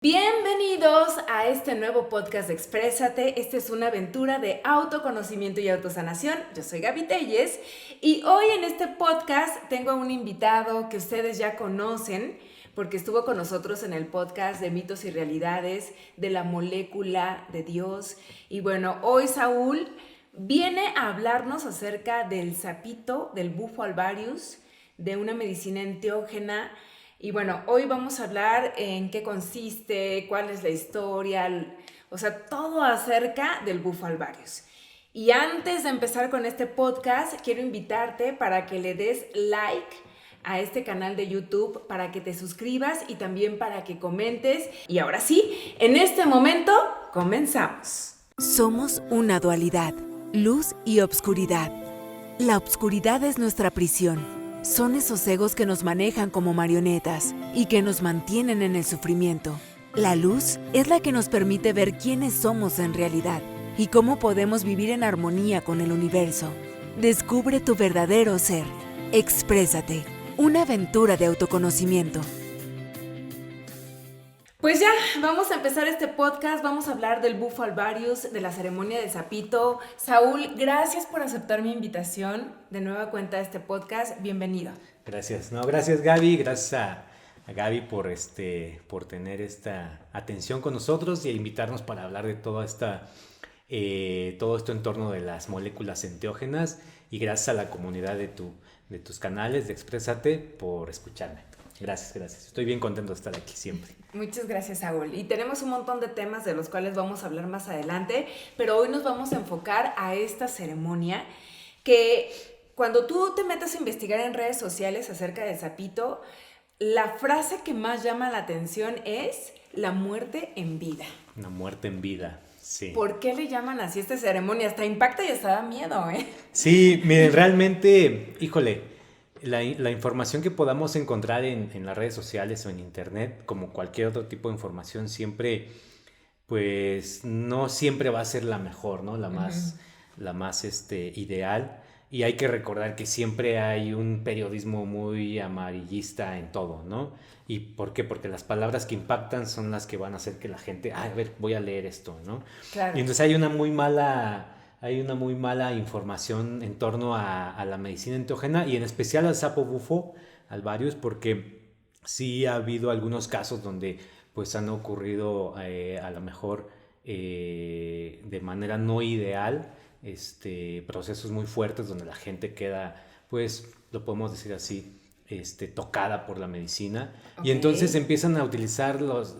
Bienvenidos a este nuevo podcast de Exprésate. Esta es una aventura de autoconocimiento y autosanación. Yo soy Gaby Telles y hoy en este podcast tengo a un invitado que ustedes ya conocen porque estuvo con nosotros en el podcast de mitos y realidades, de la molécula de Dios. Y bueno, hoy Saúl viene a hablarnos acerca del sapito, del bufo alvarius, de una medicina enteógena. Y bueno, hoy vamos a hablar en qué consiste, cuál es la historia, o sea, todo acerca del bufo alvarius. Y antes de empezar con este podcast, quiero invitarte para que le des like a este canal de YouTube, para que te suscribas y también para que comentes. Y ahora sí, en este momento, comenzamos. Somos una dualidad, luz y obscuridad. La obscuridad es nuestra prisión. Son esos egos que nos manejan como marionetas y que nos mantienen en el sufrimiento. La luz es la que nos permite ver quiénes somos en realidad y cómo podemos vivir en armonía con el universo. Descubre tu verdadero ser. Exprésate. Una aventura de autoconocimiento. Pues ya, vamos a empezar este podcast, vamos a hablar del bufo alvarius, de la ceremonia del sapito. Saúl, gracias por aceptar mi invitación de nueva cuenta a este podcast, bienvenido. Gracias, gracias Gaby, gracias a Gaby por tener esta atención con nosotros y a invitarnos para hablar de todo esto en torno de las moléculas enteógenas, y gracias a la comunidad de tus canales de Exprésate por escucharme. Gracias. Estoy bien contento de estar aquí siempre. Muchas gracias, Saúl. Y tenemos un montón de temas de los cuales vamos a hablar más adelante, pero hoy nos vamos a enfocar a esta ceremonia que cuando tú te metes a investigar en redes sociales acerca del sapito, la frase que más llama la atención es la muerte en vida. Una muerte en vida, sí. ¿Por qué le llaman así esta ceremonia? Hasta impacta y hasta da miedo, ¿eh? Sí, miren, realmente, híjole, la información que podamos encontrar en las redes sociales o en internet, como cualquier otro tipo de información, siempre, pues, no siempre va a ser la mejor, ¿no? La más ideal. Y hay que recordar que siempre hay un periodismo muy amarillista en todo, ¿no? ¿Y por qué? Porque las palabras que impactan son las que van a hacer que la gente, a ver, voy a leer esto, ¿no? Claro. Y entonces hay una muy mala información en torno a la medicina enteógena y en especial al sapo bufo alvarius, porque sí ha habido algunos casos donde pues han ocurrido a lo mejor de manera no ideal, procesos muy fuertes donde la gente queda, pues lo podemos decir así, tocada por la medicina. Okay. Y entonces empiezan a utilizar los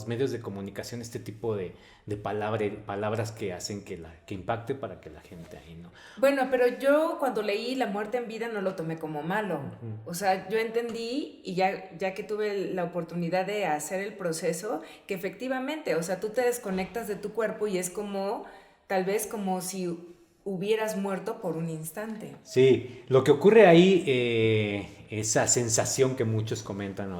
medios de comunicación este tipo de palabras que hacen que impacte para que la gente ahí no. Bueno, pero yo cuando leí La muerte en vida no lo tomé como malo. Uh-huh. O sea, yo entendí y ya que tuve la oportunidad de hacer el proceso, que efectivamente, o sea, tú te desconectas de tu cuerpo y es como, tal vez como si hubieras muerto por un instante. Sí, lo que ocurre ahí, esa sensación que muchos comentan,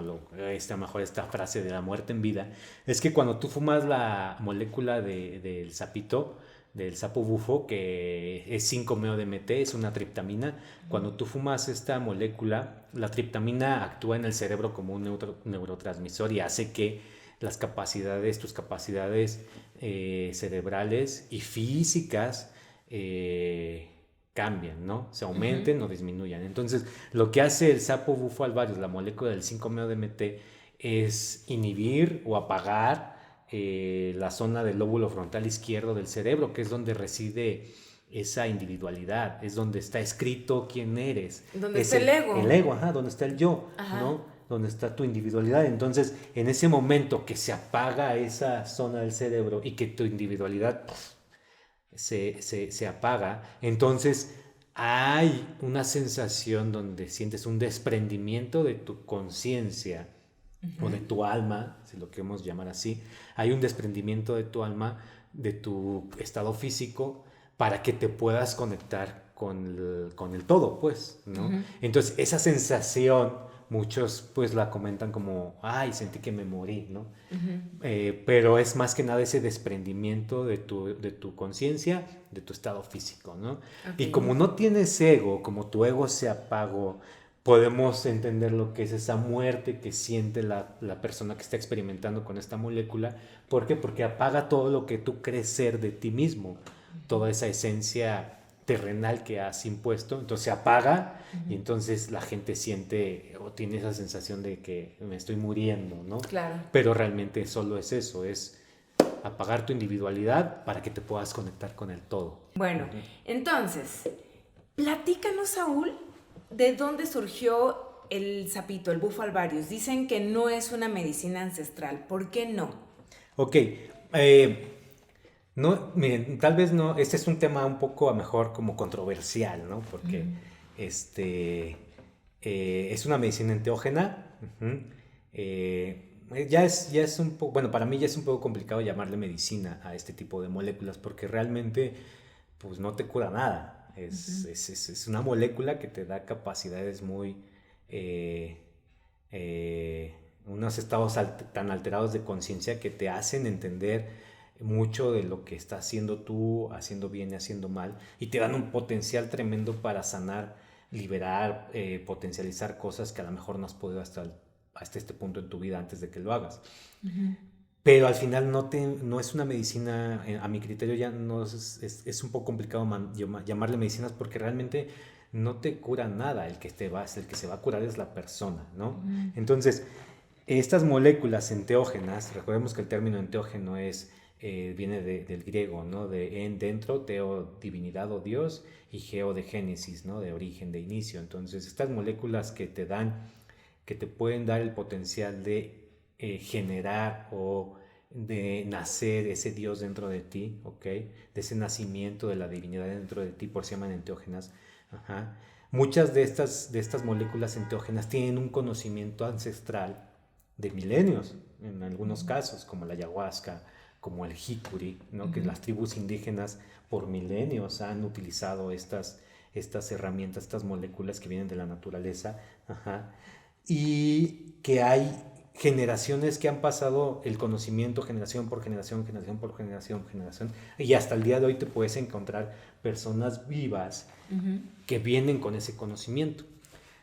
mejor esta frase de la muerte en vida, es que cuando tú fumas la molécula del sapito, del sapo bufo, que es 5-MeO-DMT, es una triptamina, cuando tú fumas esta molécula, la triptamina actúa en el cerebro como un neurotransmisor y hace que tus capacidades cerebrales y físicas cambian, ¿no? Se aumenten o disminuyan. Entonces, lo que hace el sapo bufo alvarius, la molécula del 5-MeO-DMT, es inhibir o apagar la zona del lóbulo frontal izquierdo del cerebro, que es donde reside esa individualidad, es donde está escrito quién eres. Donde está el ego. El ego, donde está el yo, ¿no? Donde está tu individualidad. Entonces, en ese momento que se apaga esa zona del cerebro y que tu individualidad se apaga, entonces hay una sensación donde sientes un desprendimiento de tu conciencia, uh-huh, o de tu alma, si lo queremos llamar así. Hay un desprendimiento de tu alma, de tu estado físico, para que te puedas conectar con el todo, pues, ¿no? Uh-huh. Entonces esa sensación muchos pues la comentan como, ay, sentí que me morí, ¿no? Uh-huh. Pero es más que nada ese desprendimiento de tu conciencia, de tu estado físico, ¿no? Okay. Y como no tienes ego, como tu ego se apagó, podemos entender lo que es esa muerte que siente la persona que está experimentando con esta molécula. ¿Por qué? Porque apaga todo lo que tú crees ser de ti mismo, toda esa esencia terrenal que has impuesto, entonces se apaga y entonces la gente siente o tiene esa sensación de que me estoy muriendo, ¿no? Claro. Pero realmente solo es eso, es apagar tu individualidad para que te puedas conectar con el todo. Bueno, entonces, platícanos, Saúl, ¿de dónde surgió el sapito, el bufo alvarius? Dicen que no es una medicina ancestral. ¿Por qué no? Ok, no, miren, tal vez no, este es un tema un poco a mejor como controversial, ¿no? Porque es una medicina enteógena. Ya es un poco, bueno, para mí ya es un poco complicado llamarle medicina a este tipo de moléculas porque realmente pues no te cura nada. Es una molécula que te da capacidades muy, unos estados tan alterados de conciencia que te hacen entender mucho de lo que estás haciendo tú, haciendo bien y haciendo mal, y te dan un potencial tremendo para sanar, liberar, potencializar cosas que a lo mejor no has podido hasta este punto en tu vida antes de que lo hagas. Pero al final no es una medicina, a mi criterio ya no es un poco complicado llamarle medicinas porque realmente no te cura nada. El que se va a curar es la persona, ¿no? Entonces, estas moléculas enteógenas, recordemos que el término enteógeno viene del griego, ¿no? De en, dentro, teo, divinidad o Dios, y geo de génesis, ¿no? De origen, de inicio. Entonces, estas moléculas que te pueden dar el potencial de generar o de nacer ese Dios dentro de ti, ¿ok? De ese nacimiento de la divinidad dentro de ti, por eso se llaman enteógenas. Ajá. Muchas de estas moléculas enteógenas tienen un conocimiento ancestral de milenios, en algunos casos, como la ayahuasca, como el jicuri, ¿no? Que las tribus indígenas por milenios han utilizado estas herramientas, estas moléculas que vienen de la naturaleza. Ajá. Y que hay generaciones que han pasado el conocimiento generación por generación, y hasta el día de hoy te puedes encontrar personas vivas que vienen con ese conocimiento.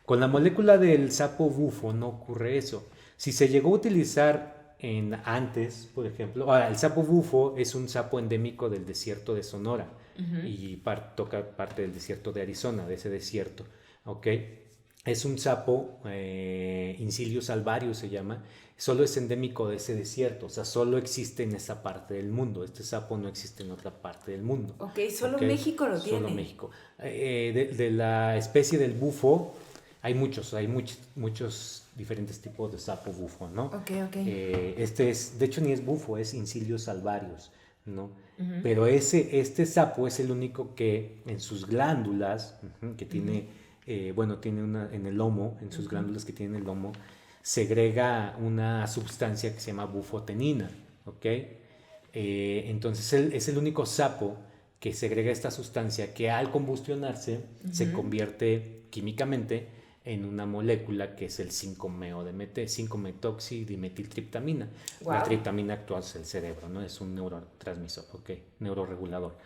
Con la molécula del sapo bufo no ocurre eso. Si se llegó a utilizar antes, por ejemplo, ahora el sapo bufo es un sapo endémico del desierto de Sonora y toca parte del desierto de Arizona, de ese desierto, ¿ok? Es un sapo, Incilius alvarius se llama, solo es endémico de ese desierto, o sea, solo existe en esa parte del mundo. Este sapo no existe en otra parte del mundo. Ok, solo México lo tiene. Solo México. De la especie del bufo, hay muchos diferentes tipos de sapo bufo, ¿no? Ok. De hecho, ni es bufo, es Incilius alvarius, ¿no? Pero este sapo es el único que en sus glándulas, que tiene, tiene en el lomo, en sus glándulas que tiene en el lomo, segrega una sustancia que se llama bufotenina, ¿ok? Entonces él es el único sapo que segrega esta sustancia que al combustionarse se convierte químicamente en una molécula que es el 5-metoxidimetiltriptamina. Wow. La triptamina actúa en el cerebro, ¿no? Es un neurotransmisor, neuroregulador.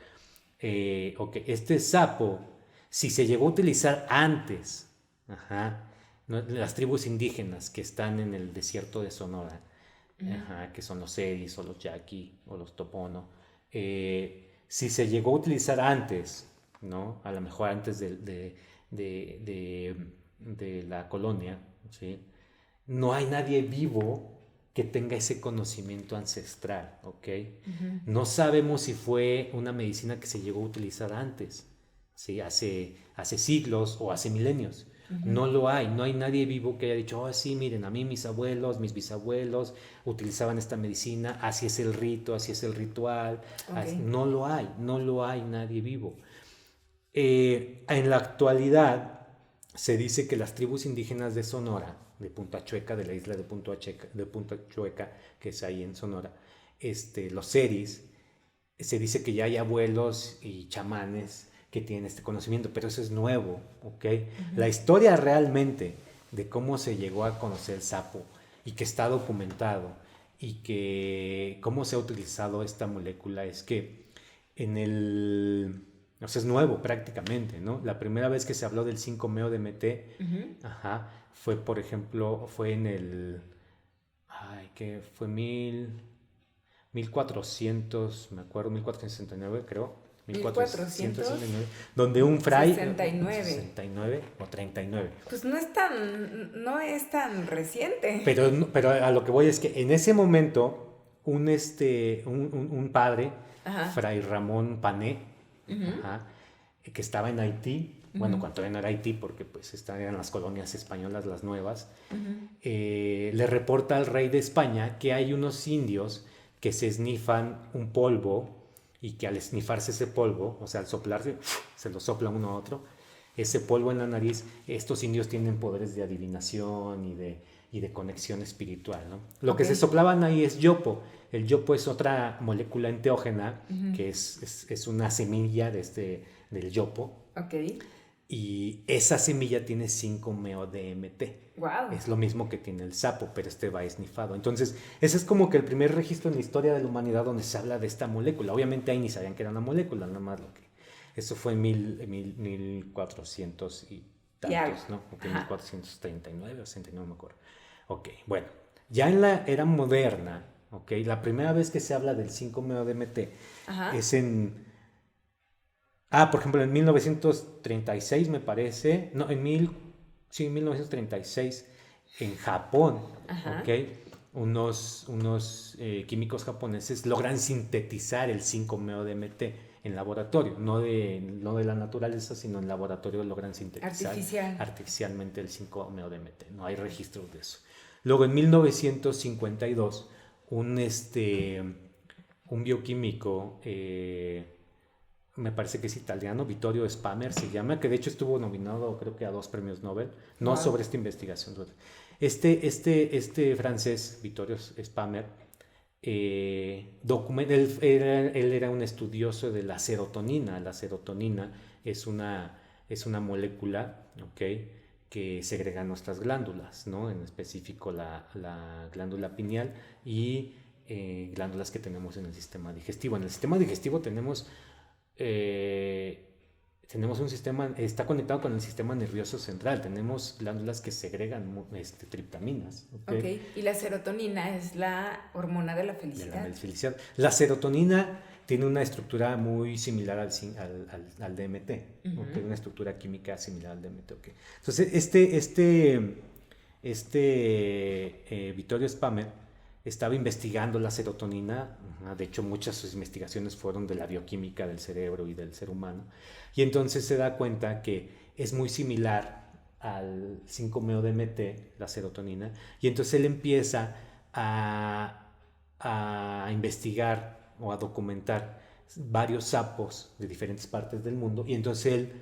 Este sapo, si se llegó a utilizar antes, las tribus indígenas que están en el desierto de Sonora, que son los Seris o los Yaqui o los Topono, si se llegó a utilizar antes, ¿no? A lo mejor antes de la colonia, ¿sí? No hay nadie vivo que tenga ese conocimiento ancestral, ¿ok? No sabemos si fue una medicina que se llegó a utilizar antes, ¿sí? Hace siglos o hace milenios. No lo hay, no hay nadie vivo que haya dicho, oh sí, miren, a mí mis abuelos, mis bisabuelos utilizaban esta medicina, así es el rito, así es el ritual. Okay. No lo hay nadie vivo. En la actualidad se dice que las tribus indígenas de Sonora, de Punta Chueca, de la isla de Punta Chueca, que es ahí en Sonora, los seris, se dice que ya hay abuelos y chamanes que tienen este conocimiento, pero eso es nuevo, ¿ok? La historia realmente de cómo se llegó a conocer el sapo y que está documentado y que cómo se ha utilizado esta molécula es que en el O sea, es nuevo prácticamente, ¿no? La primera vez que se habló del 5-meo DMT, fue, por ejemplo, fue en el... que fue 1400, me acuerdo, 1469, creo. 1469, donde un fray... 69 o 39. Pues no es tan reciente. Pero a lo que voy es que en ese momento, un padre, Fray Ramón Pané, que estaba en Haití, bueno, cuando todavía no era Haití, porque pues eran las colonias españolas, las nuevas, le reporta al rey de España que hay unos indios que se esnifan un polvo y que al esnifarse ese polvo, o sea, al soplarse, se lo sopla uno a otro, ese polvo en la nariz, estos indios tienen poderes de adivinación y de conexión espiritual, ¿no? Lo que se soplaban ahí es yopo. El yopo es otra molécula enteógena, que es una semilla del yopo. Y esa semilla tiene 5-meo-DMT. Wow. Es lo mismo que tiene el sapo, pero va esnifado. Entonces, ese es como que el primer registro en la historia de la humanidad donde se habla de esta molécula. Obviamente ahí ni sabían que era una molécula, nada más eso fue en 1400 y tantos, ¿no? 1439 o 69, no me acuerdo. Ok, bueno. Ya en la era moderna, la primera vez que se habla del 5-meo-DMT es en... por ejemplo, en 1936 me parece, no, en 1936 en Japón, unos químicos japoneses logran sintetizar el 5-meo-DMT en laboratorio, no de la naturaleza, sino en laboratorio logran sintetizar artificialmente el 5-meo-DMT. No hay registros de eso. Luego en 1952 un bioquímico, me parece que es italiano, Vittorio Spamer se llama, que de hecho estuvo nominado creo que a 2 premios Nobel, no sobre esta investigación. Este francés, Vittorio Spamer, él era un estudioso de la serotonina. La serotonina es una molécula, que segrega nuestras glándulas, ¿no? En específico la glándula pineal y glándulas que tenemos en el sistema digestivo. En el sistema digestivo tenemos un sistema, está conectado con el sistema nervioso central. Tenemos glándulas que segregan triptaminas. Y la serotonina es la hormona de la felicidad. La serotonina tiene una estructura muy similar al DMT, una estructura química similar al DMT. Entonces, Vittorio Spamer estaba investigando la serotonina. De hecho, muchas de sus investigaciones fueron de la bioquímica del cerebro y del ser humano. Y entonces se da cuenta que es muy similar al 5-meo-DMT, la serotonina. Y entonces él empieza a investigar o a documentar varios sapos de diferentes partes del mundo. Y entonces él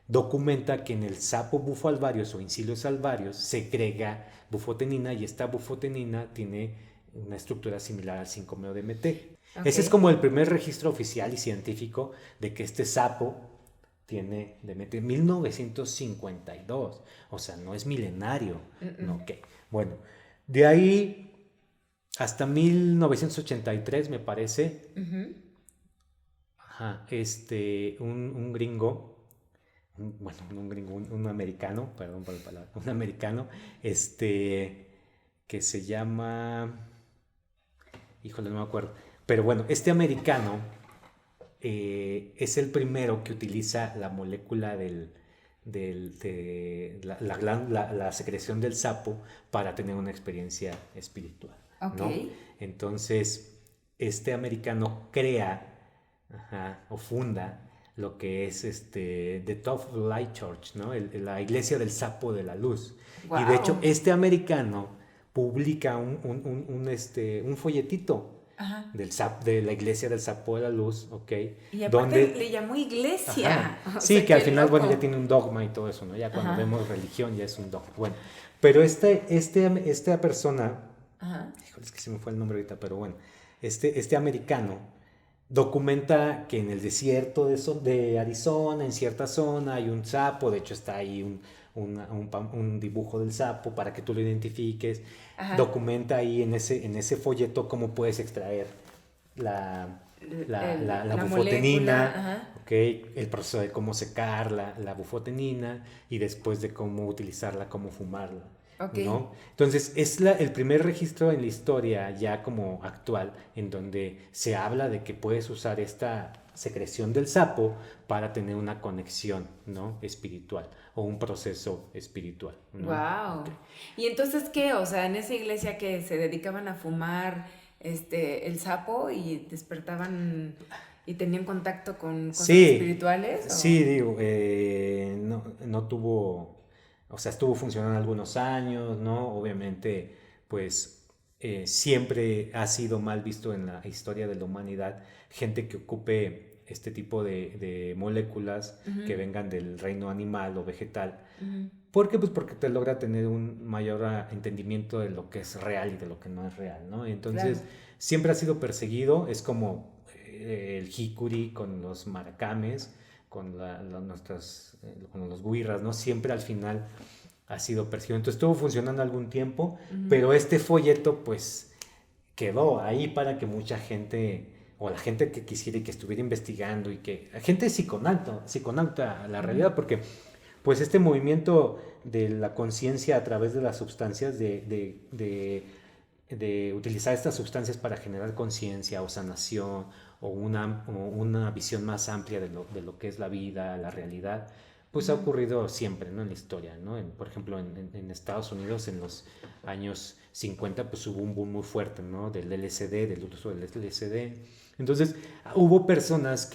documenta que en el sapo bufo alvarius o Incilius alvarius se segrega bufotenina, y esta bufotenina tiene una estructura similar al 5-meo-DMT. Ese es como el primer registro oficial y científico de que este sapo tiene DMT. 1952, o sea, no es milenario. No, bueno, de ahí hasta 1983 me parece, un gringo, un americano, perdón por la palabra, un americano, que se llama... Híjole, no me acuerdo. Pero bueno, este americano es el primero que utiliza la molécula la secreción del sapo para tener una experiencia espiritual, ¿no? Entonces, este americano crea o funda lo que es The Top of Light Church, ¿no? La iglesia del sapo de la luz. Wow. Y de hecho, este americano publica un folletito de la iglesia del sapo de la luz, y aparte le llamó iglesia. Sí, que al final, bueno, ya tiene un dogma y todo eso, ¿no? Ya cuando vemos religión ya es un dogma. Bueno, pero esta persona, híjole, es que se me fue el nombre ahorita, pero bueno, este americano documenta que en el desierto de Arizona, en cierta zona, hay un sapo. De hecho está ahí un dibujo del sapo para que tú lo identifiques. Documenta ahí en ese folleto cómo puedes extraer la la la bufotenina, molécula, ¿okay? El proceso de cómo secar la bufotenina y después de cómo utilizarla, cómo fumarla, ok. ¿no? Entonces es el primer registro en la historia ya como actual en donde se habla de que puedes usar esta secreción del sapo para tener una conexión, ¿no? Espiritual o un proceso espiritual, ¿no? Wow. Ok. ¿Y entonces qué? O sea, en esa iglesia que se dedicaban a fumar el sapo y despertaban y tenían contacto con cosas Sí, espirituales, ¿o? sí, digo, no tuvo, o sea, estuvo funcionando algunos años, ¿no? Obviamente, pues siempre ha sido mal visto en la historia de la humanidad gente que ocupe este tipo de moléculas que Ujú, vengan del reino animal o vegetal. ujú. ¿Por qué? Pues porque te logra tener un mayor entendimiento de lo que es real y de lo que no es real, ¿no? Claro. Entonces, siempre ha sido perseguido, es como el jicuri con los maracames, con, con los guirras, ¿no? Siempre al final ha sido perseguido. Entonces, estuvo funcionando algún tiempo, Ujú. pero este folleto, pues, quedó ahí para que mucha gente, o la gente que quisiera y que estuviera investigando y que, gente psiconauta, la realidad, porque pues este movimiento de la conciencia a través de las sustancias, de utilizar estas sustancias para generar conciencia o sanación o una visión más amplia de lo que es la vida, la realidad, pues ha Ujú. ocurrido siempre, ¿no? En la historia, ¿no? Por ejemplo, en Estados Unidos en los años 50 pues hubo un boom muy fuerte, ¿no? Del LSD, del uso del LSD. Entonces, hubo personas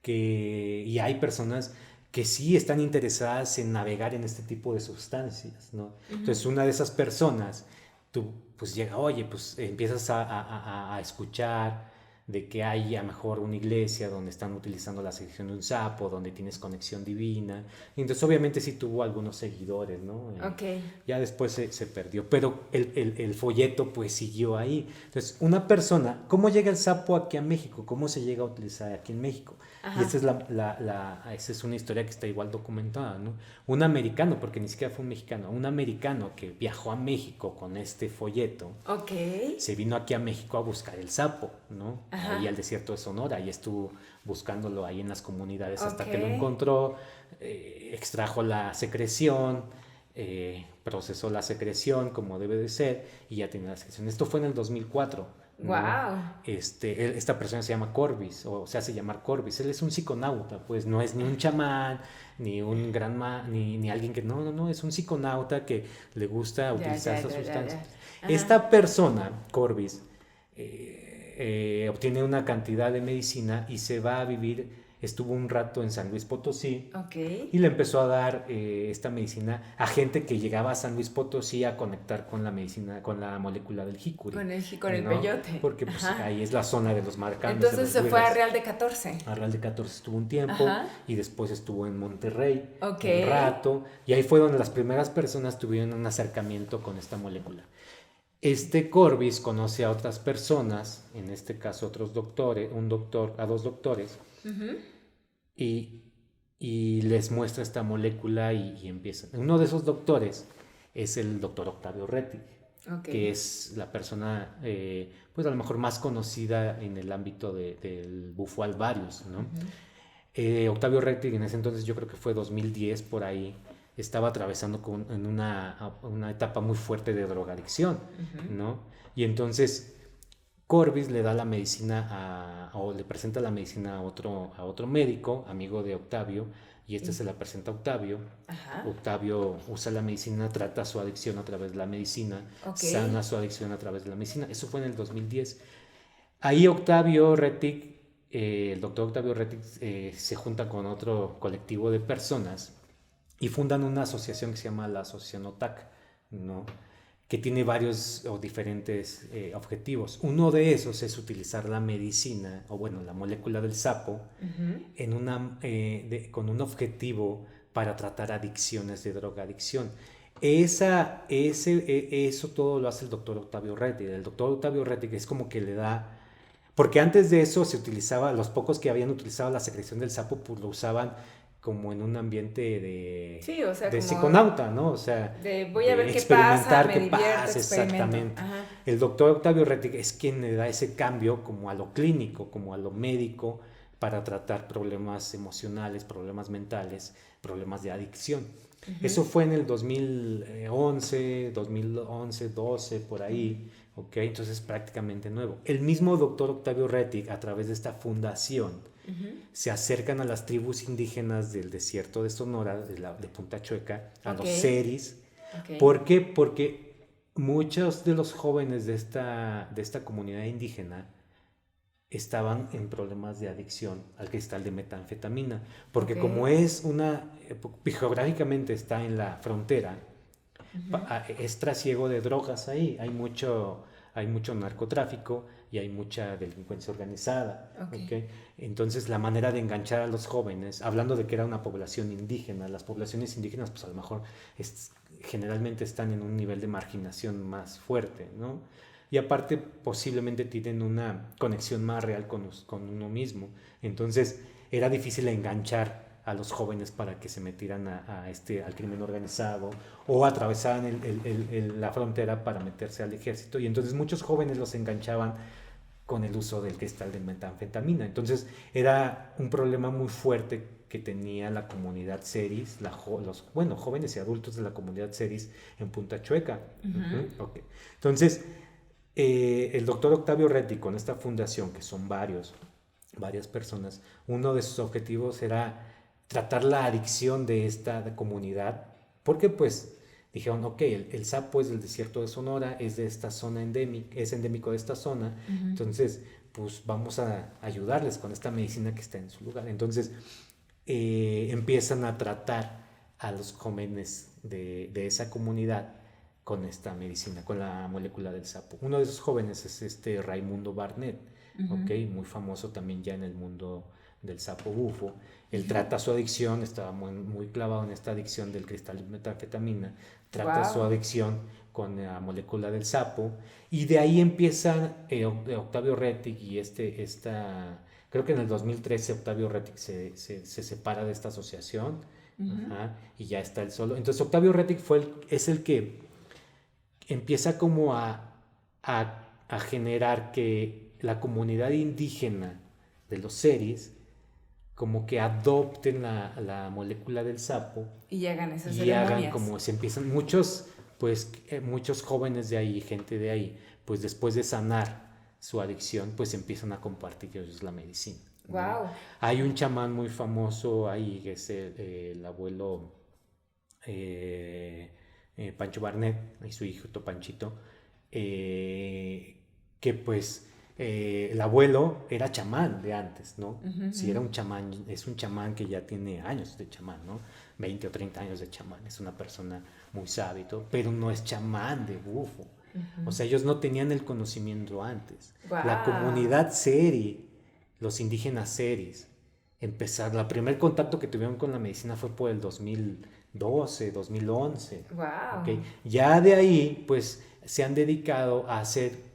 y hay personas que sí están interesadas en navegar en este tipo de sustancias, ¿no? Ujú. Entonces, una de esas personas, tú, pues llega, oye, pues empiezas a escuchar de que hay a lo mejor una iglesia donde están utilizando la sección de un sapo, donde tienes conexión divina. Y entonces, obviamente, sí tuvo algunos seguidores, ¿no? Ok. Ya después se perdió, pero el folleto pues siguió ahí. Entonces, una persona, ¿cómo llega el sapo aquí a México? ¿Cómo se llega a utilizar aquí en México? Y Ajá. esa es una historia que está igual documentada, ¿no? Un americano, porque ni siquiera fue un mexicano, un americano que viajó a México con este folleto, Ok. se vino aquí a México a buscar el sapo, ¿no? Ahí Ajá. al desierto de Sonora, y estuvo buscándolo ahí en las comunidades Ok. hasta que lo encontró, extrajo la secreción, procesó la secreción como debe de ser y ya tiene la secreción. Esto fue en el 2004, ¿no? Wow. Esta persona se llama Corbis, o se hace llamar Corbis. Él es un psiconauta, pues no es ni un chamán, ni un ni alguien que... No, no, no, es un psiconauta que le gusta Ya, utilizar ya, estas ya, ya, ya. sustancias. Ajá. Esta persona, Corbis, obtiene una cantidad de medicina y se va a vivir, estuvo un rato en San Luis Potosí Ok. y le empezó a dar esta medicina a gente que llegaba a San Luis Potosí a conectar con la medicina, con la molécula del jicuri, Con el ¿no? peyote. Porque pues Ajá. ahí es la zona de los marcames, de Entonces los se fue a güeros. Real de 14. A Real de 14 estuvo un tiempo Ajá. y después estuvo en Monterrey Ok. un rato y ahí fue donde las primeras personas tuvieron un acercamiento con esta molécula. Este Corbis conoce a otras personas, en este caso otros doctores, a dos doctores, Ujú. y, y les muestra esta molécula y empiezan. Uno de esos doctores es el doctor Octavio Rettig, Ok. que es la persona, pues a lo mejor más conocida en el ámbito del bufo alvarius, ¿no? Ujú. Octavio Rettig en ese entonces, yo creo que fue 2010 por ahí, estaba atravesando en una etapa muy fuerte de drogadicción, Ujú. ¿no? Y entonces Corbis le da la medicina o le presenta la medicina a otro médico, amigo de Octavio, y este se la presenta a Octavio. Ajá. Octavio usa la medicina, trata su adicción a través de la medicina, Ok. sana su adicción a través de la medicina. Eso fue en el 2010. Ahí Octavio Rettig, el doctor Octavio Rettig, se junta con otro colectivo de personas y fundan una asociación que se llama la Asociación OTAC, ¿no? Que tiene varios o diferentes objetivos. Uno de esos es utilizar la medicina, o bueno, la molécula del sapo, Ujú. con un objetivo para tratar adicciones de drogadicción. Eso todo lo hace el doctor Octavio Rettig. El doctor Octavio Rettig es como que le da... Porque antes de eso se utilizaba, los pocos que habían utilizado la secreción del sapo, pues lo usaban como en un ambiente de, Sí, o sea, de como psiconauta, ¿no? O sea, voy a ver qué experimentar pasa, me qué divierto, pasa, experimento. exactamente. Ajá. El doctor Octavio Rettig es quien le da ese cambio como a lo clínico, como a lo médico, para tratar problemas emocionales, problemas mentales, problemas de adicción. Eso fue en el 2011, 12, por ahí, ¿ok? Entonces prácticamente nuevo. El mismo doctor Octavio Rettig, a través de esta fundación, se acercan a las tribus indígenas del desierto de Sonora, de Punta Chueca, a los seris. ¿Por qué? Porque muchos de los jóvenes de esta comunidad indígena estaban en problemas de adicción al cristal de metanfetamina, porque como es geográficamente está en la frontera, es trasiego de drogas ahí, hay mucho narcotráfico y hay mucha delincuencia organizada. ¿Okay? Entonces la manera de enganchar a los jóvenes, hablando de que era una población indígena, las poblaciones indígenas pues a lo mejor generalmente están en un nivel de marginación más fuerte, ¿no? Y aparte posiblemente tienen una conexión más real con uno mismo. Entonces era difícil enganchar a los jóvenes para que se metieran al crimen organizado o atravesaran la frontera para meterse al ejército. Y entonces muchos jóvenes los enganchaban con el uso del cristal de metanfetamina. Entonces era un problema muy fuerte que tenía la comunidad seris, los jóvenes y adultos de la comunidad seris en Punta Chueca. Okay. Entonces el doctor Octavio Rettig, con esta fundación, que son varias personas, uno de sus objetivos era tratar la adicción de esta comunidad, porque pues dijeron, ok, el sapo es del desierto de Sonora, es de esta zona es endémico de esta zona, entonces pues vamos a ayudarles con esta medicina que está en su lugar. Entonces empiezan a tratar a los jóvenes de esa comunidad con esta medicina, con la molécula del sapo. Uno de esos jóvenes es Raimundo Barnett, ¿okay? Muy famoso también ya en el mundo del sapo bufo. Él trata su adicción, estaba muy clavado en esta adicción del cristal de metanfetamina, trata su adicción con la molécula del sapo, y de ahí empieza Octavio Rettig y creo que en el 2013 Octavio Rettig se separa de esta asociación, y ya está él solo. Entonces Octavio Rettig es el que empieza como a generar que la comunidad indígena de los seris como que adopten la molécula del sapo y hagan esas y ceremonias. hagan como se empiezan muchos jóvenes de ahí, gente de ahí, pues después de sanar su adicción, pues empiezan a compartir ellos la medicina. Wow. ¿No? Hay un chamán muy famoso ahí que es el abuelo Pancho Barnett y su hijo Panchito, que pues el abuelo era chamán de antes, ¿no? Sí, era un chamán, es un chamán que ya tiene años de chamán, ¿no? 20 o 30 años de chamán, es una persona muy sabia, pero no es chamán de bufo. O sea, ellos no tenían el conocimiento antes. Wow. La comunidad seri, los indígenas seris, el primer contacto que tuvieron con la medicina fue por el 2012, 2011. Wow. ¿Okay? Ya de ahí, pues, se han dedicado a hacer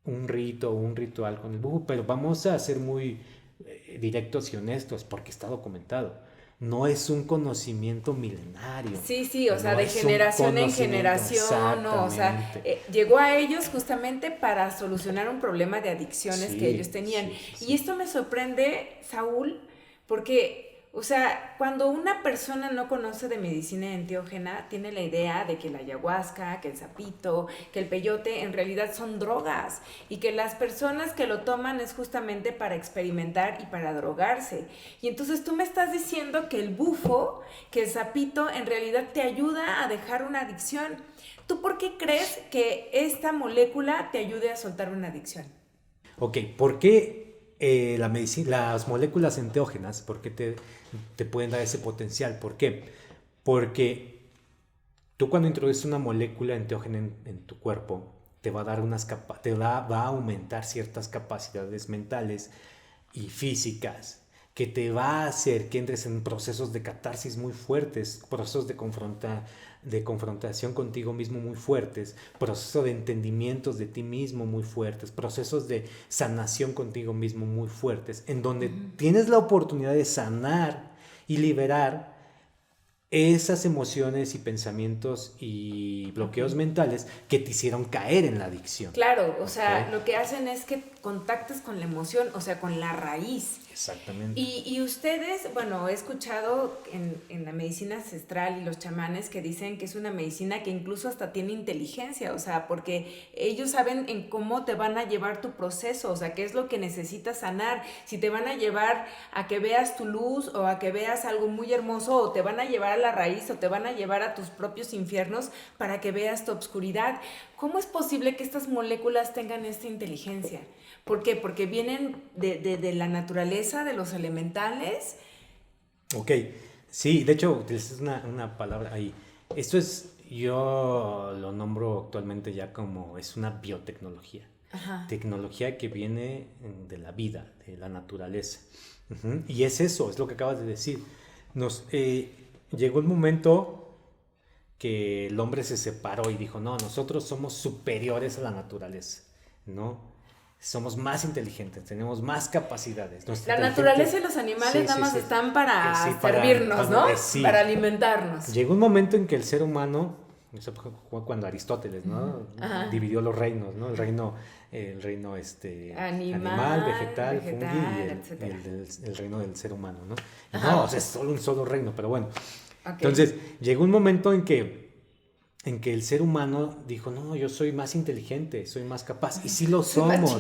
un ritual con el bufo, pero vamos a ser muy directos y honestos, porque está documentado. No es un conocimiento milenario. Sí, o sea, de generación en generación, ¿no? O sea, llegó a ellos justamente para solucionar un problema de adicciones que ellos tenían. Sí. Y esto me sorprende, Saúl, porque, o sea, cuando una persona no conoce de medicina enteógena, tiene la idea de que la ayahuasca, que el sapito, que el peyote, en realidad son drogas, y que las personas que lo toman es justamente para experimentar y para drogarse. Y entonces tú me estás diciendo que el bufo, que el sapito, en realidad te ayuda a dejar una adicción. ¿Tú por qué crees que esta molécula te ayude a soltar una adicción? Ok, ¿por qué las moléculas enteógenas, por qué te pueden dar ese potencial? ¿Por qué? Porque tú cuando introduces una molécula enteógena en tu cuerpo, te va a dar va a aumentar ciertas capacidades mentales y físicas, que te va a hacer que entres en procesos de catarsis muy fuertes, procesos de confrontación contigo mismo muy fuertes, procesos de entendimientos de ti mismo muy fuertes, procesos de sanación contigo mismo muy fuertes, en donde tienes la oportunidad de sanar y liberar esas emociones y pensamientos y bloqueos mentales que te hicieron caer en la adicción. Claro, o sea, lo que hacen es que contactes con la emoción, o sea, con la raíz. Exactamente. Y ustedes, bueno, he escuchado en la medicina ancestral y los chamanes que dicen que es una medicina que incluso hasta tiene inteligencia, o sea, porque ellos saben en cómo te van a llevar tu proceso, o sea, qué es lo que necesitas sanar, si te van a llevar a que veas tu luz o a que veas algo muy hermoso, o te van a llevar a la raíz o te van a llevar a tus propios infiernos para que veas tu obscuridad. ¿Cómo es posible que estas moléculas tengan esta inteligencia? ¿Por qué? Porque vienen de la naturaleza, de los elementales. Ok, sí, de hecho utilizas una palabra ahí. Esto es, yo lo nombro actualmente ya como, es una biotecnología. Ajá. Tecnología que viene de la vida, de la naturaleza. Y es eso, es lo que acabas de decir. Llegó el momento que el hombre se separó y dijo, no, nosotros somos superiores a la naturaleza, ¿no? Somos más inteligentes, tenemos más capacidades. La naturaleza y los animales nada más están para servirnos, ¿no? Para alimentarnos. Llegó un momento en que el ser humano, cuando Aristóteles, ¿no? Dividió los reinos, ¿no? El reino animal, vegetal, fungi, y el reino del ser humano, ¿no? No, o sea, es solo un solo reino, pero bueno. Okay. Entonces, llegó un momento en que el ser humano dijo, no, yo soy más inteligente, soy más capaz, y sí lo somos,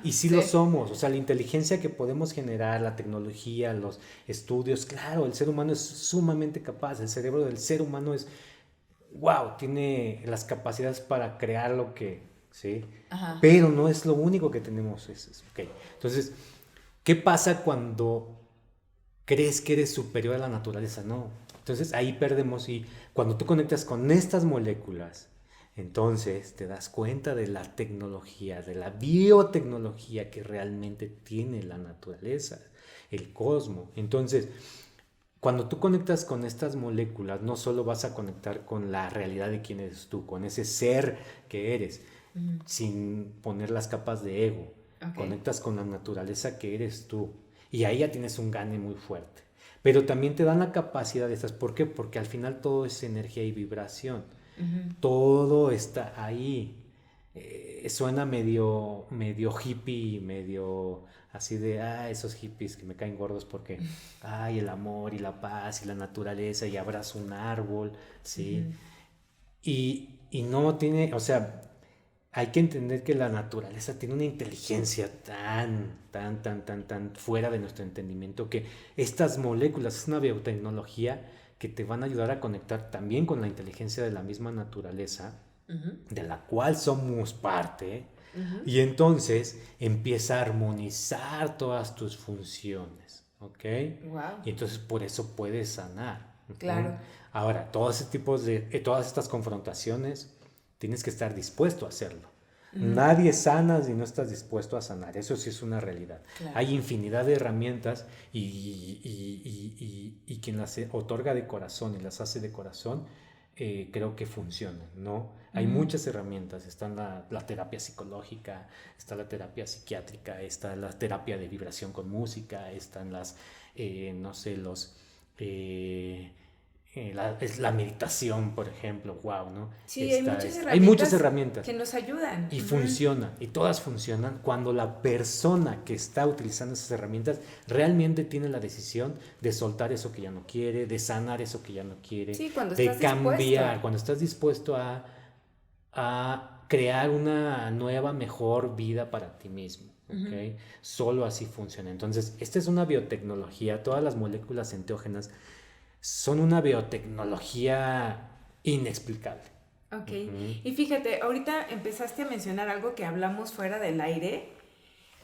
y sí lo somos, o sea, la inteligencia que podemos generar, la tecnología, los estudios, claro, el ser humano es sumamente capaz, el cerebro del ser humano es, wow, tiene las capacidades para crear lo que, ¿sí? Ajá. Pero no es lo único que tenemos, okay. Entonces, ¿qué pasa cuando crees que eres superior a la naturaleza? No. Entonces ahí perdemos, y cuando tú conectas con estas moléculas, entonces te das cuenta de la tecnología, de la biotecnología que realmente tiene la naturaleza, el cosmos. Entonces, cuando tú conectas con estas moléculas, no solo vas a conectar con la realidad de quién eres tú, con ese ser que eres, sin poner las capas de ego. Okay. Conectas con la naturaleza que eres tú, y ahí ya tienes un gane muy fuerte. Pero también te dan la capacidad de estas. ¿Por qué? Porque al final todo es energía y vibración. Todo está ahí. Suena medio hippie, medio así de, esos hippies que me caen gordos porque, el amor y la paz y la naturaleza y abrazo un árbol, ¿sí? Y no tiene, o sea, hay que entender que la naturaleza tiene una inteligencia tan fuera de nuestro entendimiento, que estas moléculas es una biotecnología que te van a ayudar a conectar también con la inteligencia de la misma naturaleza, de la cual somos parte, y entonces empieza a armonizar todas tus funciones, ¿ok? Wow. Y entonces por eso puedes sanar. Claro. Ahora, todas estas confrontaciones, tienes que estar dispuesto a hacerlo. Nadie sana si no estás dispuesto a sanar. Eso sí es una realidad. Claro. Hay infinidad de herramientas y quien las otorga de corazón y las hace de corazón, creo que funcionan, ¿no? Hay muchas herramientas. Está la terapia psicológica, está la terapia psiquiátrica, está la terapia de vibración con música, están las, la meditación, por ejemplo, wow, ¿no? Sí, hay muchas herramientas que nos ayudan. Y funcionan, y todas funcionan cuando la persona que está utilizando esas herramientas realmente tiene la decisión de soltar eso que ya no quiere, de sanar eso que ya no quiere, de cambiar, cuando estás dispuesto a crear una nueva, mejor vida para ti mismo. ¿Okay? Solo así funciona. Entonces, esta es una biotecnología. Todas las moléculas enteógenas son una biotecnología inexplicable. Ok. Y fíjate, ahorita empezaste a mencionar algo que hablamos fuera del aire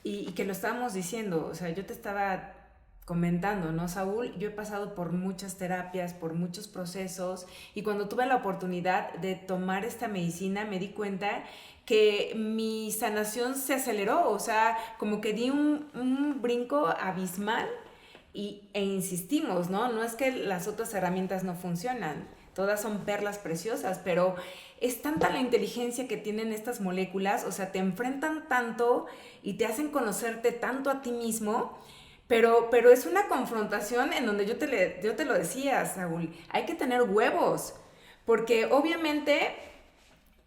y que lo estábamos diciendo. O sea, yo te estaba comentando, ¿no, Saúl? Yo he pasado por muchas terapias, por muchos procesos, y cuando tuve la oportunidad de tomar esta medicina me di cuenta que mi sanación se aceleró. O sea, como que di un brinco abismal. E insistimos, ¿no? No es que las otras herramientas no funcionan, todas son perlas preciosas, pero es tanta la inteligencia que tienen estas moléculas, o sea, te enfrentan tanto y te hacen conocerte tanto a ti mismo, pero es una confrontación en donde yo te lo decía, Saúl, hay que tener huevos, porque obviamente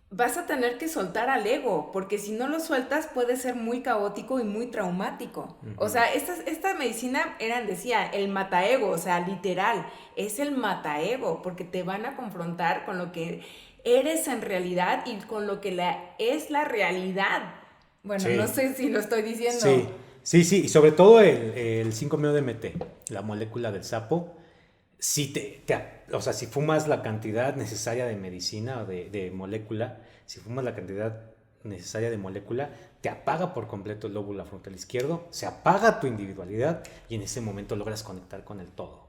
vas a tener que soltar al ego, porque si no lo sueltas puede ser muy caótico y muy traumático. O sea, esta medicina decía, el mataego, o sea, literal, es el mataego, porque te van a confrontar con lo que eres en realidad y con lo que es la realidad. Bueno, sí. No sé si lo estoy diciendo. Sí, y sobre todo el 5-MeO-DMT, la molécula del sapo, si o sea, si fumas la cantidad necesaria de medicina o de molécula, si fumas la cantidad necesaria de molécula, te apaga por completo el lóbulo frontal izquierdo, se apaga tu individualidad y en ese momento logras conectar con el todo,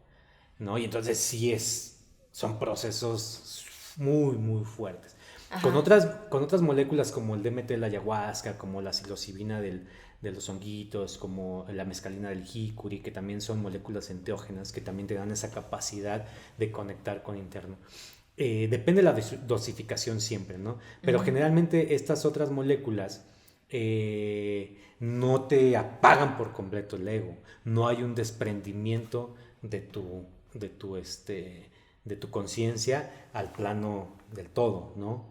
¿no? Y entonces son procesos muy, muy fuertes. Con otras moléculas como el DMT de la ayahuasca, como la psilocibina de los honguitos, como la mescalina del jicuri, que también son moléculas enteógenas que también te dan esa capacidad de conectar con interno. Depende de la dosificación siempre, ¿no? Pero generalmente estas otras moléculas no te apagan por completo el ego. No hay un desprendimiento de tu conciencia al plano del todo, ¿no?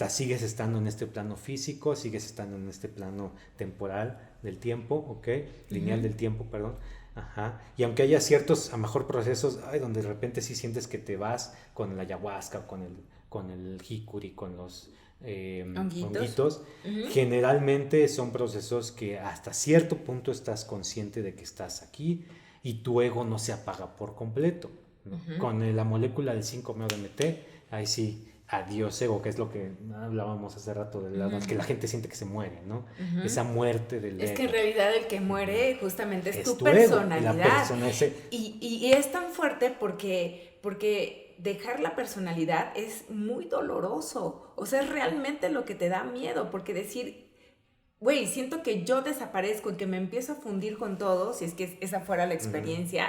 Sigues estando en este plano físico, sigues estando en este plano temporal del tiempo, ¿ok? Lineal del tiempo, perdón. Ajá. Y aunque haya ciertos, a lo mejor procesos, donde de repente sí sientes que te vas con el ayahuasca, con el jicuri, con los honguitos, generalmente son procesos que hasta cierto punto estás consciente de que estás aquí y tu ego no se apaga por completo. Con la molécula del 5-MeO-DMT, ahí sí, adiós ego, que es lo que hablábamos hace rato, que la gente siente que se muere, ¿no? Esa muerte del ego. Es que en realidad el que muere justamente es tu personalidad. Ego, la persona y es tan fuerte porque dejar la personalidad es muy doloroso. O sea, es realmente lo que te da miedo, porque decir, güey, siento que yo desaparezco y que me empiezo a fundir con todo, si es que esa fuera la experiencia.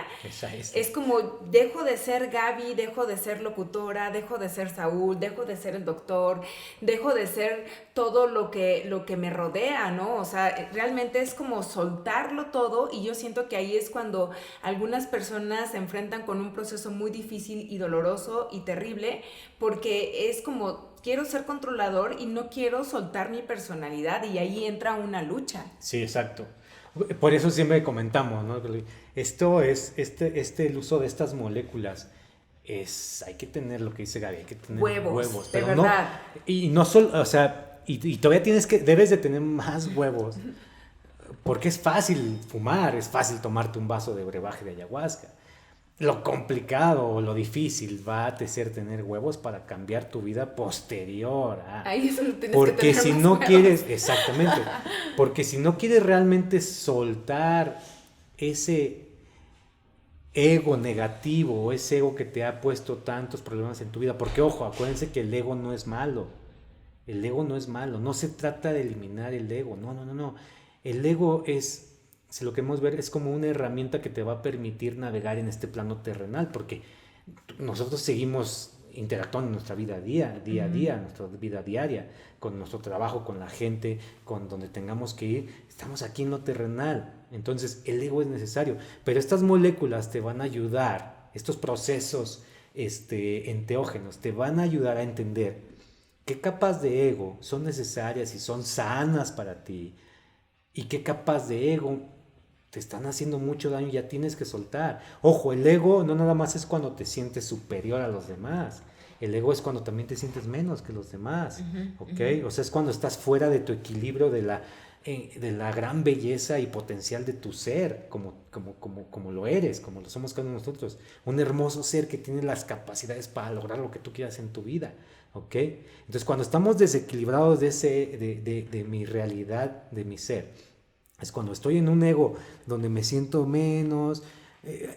Es como, dejo de ser Gaby, dejo de ser locutora, dejo de ser Saúl, dejo de ser el doctor, dejo de ser todo lo que me rodea, ¿no? O sea, realmente es como soltarlo todo, y yo siento que ahí es cuando algunas personas se enfrentan con un proceso muy difícil y doloroso y terrible, porque es como, quiero ser controlador y no quiero soltar mi personalidad, y ahí entra una lucha. Sí, exacto. Por eso siempre comentamos, ¿no? Esto es, el uso de estas moléculas hay que tener lo que dice Gaby, hay que tener huevos, pero de verdad. No, y no solo, o sea, y todavía debes de tener más huevos, porque es fácil fumar, es fácil tomarte un vaso de brebaje de ayahuasca. Lo complicado o lo difícil va a ser tener huevos para cambiar tu vida posterior. Ahí eso lo tienes porque que tener si más no huevos. quieres, exactamente, porque si no quieres realmente soltar ese ego negativo o ese ego que te ha puesto tantos problemas en tu vida, porque ojo, acuérdense que el ego no es malo. El ego no es malo, no se trata de eliminar el ego, no. El ego si lo queremos ver, es como una herramienta que te va a permitir navegar en este plano terrenal, porque nosotros seguimos interactuando en nuestra vida día a día, nuestra vida diaria, con nuestro trabajo, con la gente, con donde tengamos que ir. Estamos aquí en lo terrenal, entonces el ego es necesario, pero estas moléculas te van a ayudar, estos procesos enteógenos te van a ayudar a entender qué capas de ego son necesarias y son sanas para ti, y qué capas de ego te están haciendo mucho daño y ya tienes que soltar. Ojo, el ego no nada más es cuando te sientes superior a los demás. El ego es cuando también te sientes menos que los demás, ¿ok? O sea, es cuando estás fuera de tu equilibrio de la gran belleza y potencial de tu ser, como lo eres, como lo somos cada uno de nosotros. Un hermoso ser que tiene las capacidades para lograr lo que tú quieras en tu vida, ¿ok? Entonces, cuando estamos desequilibrados de mi realidad, de mi ser, es cuando estoy en un ego donde me siento menos,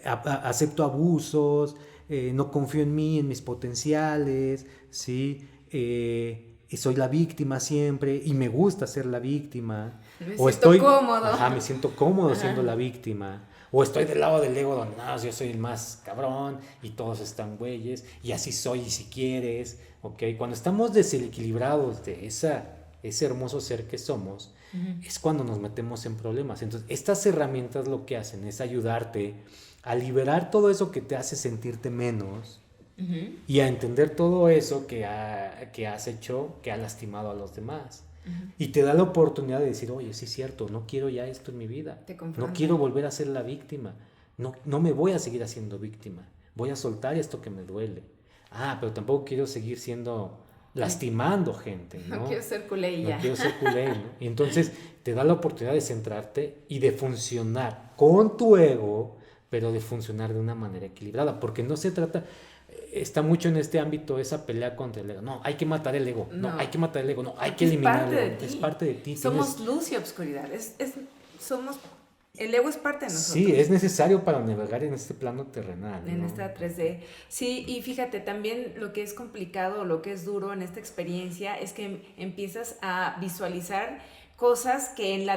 acepto abusos, no confío en mí, en mis potenciales, ¿sí? Y soy la víctima siempre y me gusta ser la víctima. Me siento cómodo. Me siento cómodo siendo la víctima. O estoy del lado del ego donde no, yo soy el más cabrón y todos están güeyes y así soy y si quieres, ¿ok? Cuando estamos desequilibrados de ese hermoso ser que somos, es cuando nos metemos en problemas. Entonces, estas herramientas lo que hacen es ayudarte a liberar todo eso que te hace sentirte menos y a entender todo eso que has hecho, que ha lastimado a los demás. Y te da la oportunidad de decir, oye, sí es cierto, no quiero ya esto en mi vida. No quiero volver a ser la víctima. No me voy a seguir haciendo víctima. Voy a soltar esto que me duele. Pero tampoco quiero seguir lastimando gente, ¿no? No quiero ser culé y ya. No quiero ser culé, ¿no? Y entonces te da la oportunidad de centrarte y de funcionar con tu ego, pero de funcionar de una manera equilibrada. Porque no se trata... Está mucho en este ámbito esa pelea contra el ego. No, hay que matar el ego. No, hay que matar el ego. No, hay que eliminar el ego. Es parte de ti. Somos luz y obscuridad. El ego es parte de nosotros. Sí, es necesario para navegar en este plano terrenal, en ¿no? esta 3D. Sí, y fíjate, también lo que es complicado, lo que es duro en esta experiencia es que empiezas a visualizar cosas que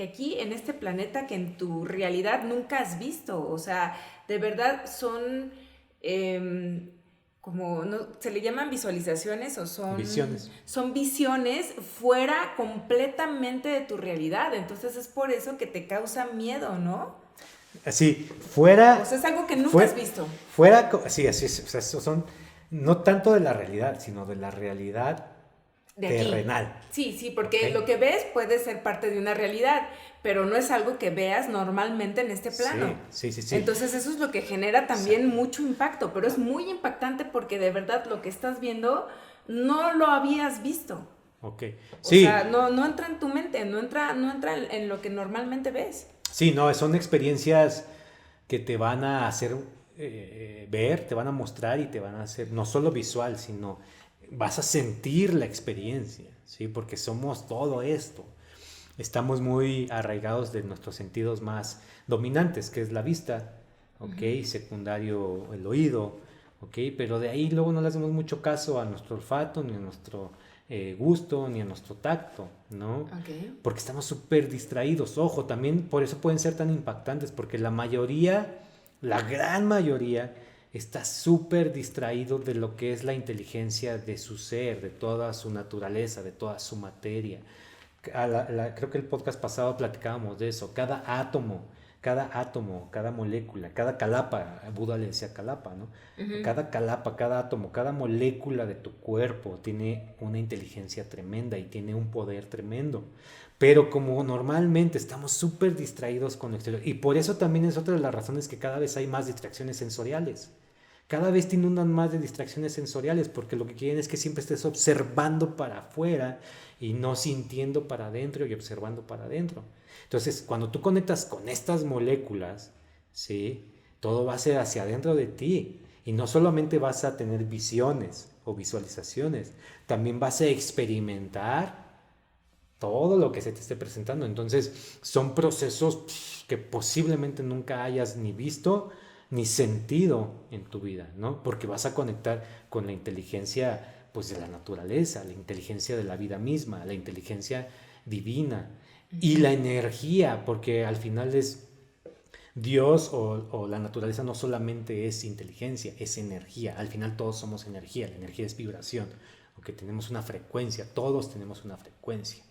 aquí en este planeta que en tu realidad nunca has visto. O sea, de verdad son se le llaman visualizaciones o son visiones. Son visiones fuera completamente de tu realidad. Entonces es por eso que te causa miedo, ¿no? Sí, fuera... O sea, es algo que nunca has visto. Fuera, sí, así es. O sea, son no tanto de la realidad, sino de la realidad terrenal. Sí, porque lo que ves puede ser parte de una realidad, pero no es algo que veas normalmente en este plano. Sí. Entonces eso es lo que genera también mucho impacto, pero es muy impactante porque de verdad lo que estás viendo no lo habías visto. Ok. Sí. O sea, no entra en tu mente, no entra en lo que normalmente ves. Sí, no, son experiencias que te van a hacer ver, te van a mostrar y te van a hacer no solo visual, sino vas a sentir la experiencia, ¿sí? Porque somos todo esto. Estamos muy arraigados de nuestros sentidos más dominantes, que es la vista, ¿ok? Secundario el oído, ¿ok? Pero de ahí luego no le hacemos mucho caso a nuestro olfato, ni a nuestro gusto, ni a nuestro tacto, ¿no? Okay. Porque estamos súper distraídos. Ojo, también por eso pueden ser tan impactantes, porque la gran mayoría, está súper distraído de lo que es la inteligencia de su ser, de toda su naturaleza, de toda su materia. Creo que el podcast pasado platicábamos de eso. Cada átomo, cada molécula, cada calapa, Buda le decía calapa, ¿no? Cada calapa, cada átomo, cada molécula de tu cuerpo tiene una inteligencia tremenda y tiene un poder tremendo. Pero como normalmente estamos súper distraídos con lo exterior, y por eso también es otra de las razones que cada vez hay más distracciones sensoriales. Cada vez te inundan más de distracciones sensoriales porque lo que quieren es que siempre estés observando para afuera y no sintiendo para adentro y observando para adentro. Entonces, cuando tú conectas con estas moléculas, ¿sí? Todo va a ser hacia adentro de ti y no solamente vas a tener visiones o visualizaciones, también vas a experimentar todo lo que se te esté presentando. Entonces, son procesos que posiblemente nunca hayas ni visto ni sentido en tu vida, ¿no? Porque vas a conectar con la inteligencia, pues, de la naturaleza, la inteligencia de la vida misma, la inteligencia divina y la energía, porque al final es Dios o la naturaleza no solamente es inteligencia, es energía. Al final todos somos energía, la energía es vibración, aunque tenemos una frecuencia, todos tenemos una frecuencia.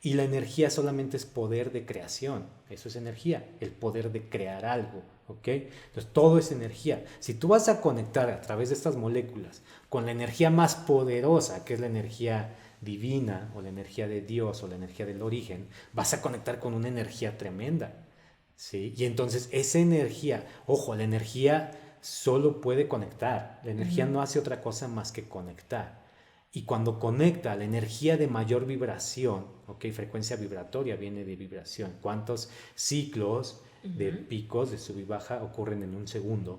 Y la energía solamente es poder de creación, eso es energía, el poder de crear algo, ¿ok? Entonces todo es energía. Si tú vas a conectar a través de estas moléculas con la energía más poderosa, que es la energía divina, o la energía de Dios, o la energía del origen, vas a conectar con una energía tremenda, ¿sí? Y entonces esa energía, ojo, la energía solo puede conectar, la energía no hace otra cosa más que conectar. Y cuando conecta la energía de mayor vibración, ¿ok? Frecuencia vibratoria viene de vibración. ¿Cuántos ciclos de picos de sub y baja ocurren en un segundo?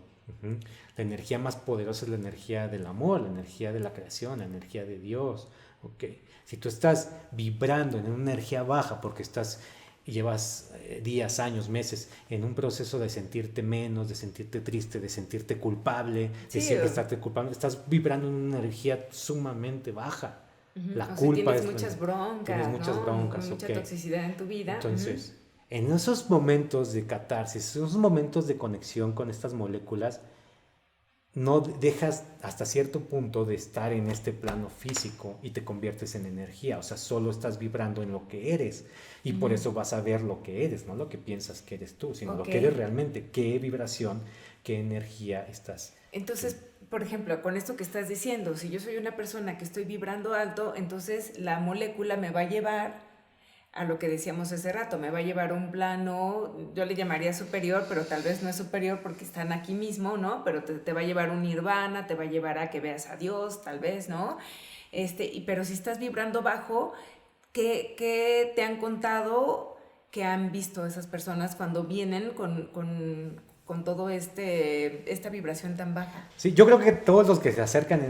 La energía más poderosa es la energía del amor, la energía de la creación, la energía de Dios, ¿ok? Si tú estás vibrando en una energía baja porque llevas días, años, meses en un proceso de sentirte menos, de sentirte triste, de sentirte culpable, de siempre estarte culpable, estás vibrando en una energía sumamente baja. La culpa tienes muchas broncas, tienes muchas broncas, mucha toxicidad en tu vida. Entonces, en esos momentos de catarsis, esos momentos de conexión con estas moléculas, no dejas hasta cierto punto de estar en este plano físico y te conviertes en energía, o sea, solo estás vibrando en lo que eres y por eso vas a ver lo que eres, no lo que piensas que eres tú, sino lo que eres realmente, qué vibración, qué energía estás. Entonces, por ejemplo, con esto que estás diciendo, si yo soy una persona que estoy vibrando alto, entonces la molécula me va a llevar a lo que decíamos hace rato, me va a llevar a un plano, yo le llamaría superior, pero tal vez no es superior porque están aquí mismo, ¿no? Pero te va a llevar a un nirvana, te va a llevar a que veas a Dios, tal vez, ¿no? Pero si estás vibrando bajo, ¿qué te han contado que han visto esas personas cuando vienen con todo esta vibración tan baja? Sí, yo creo que todos los que se acercan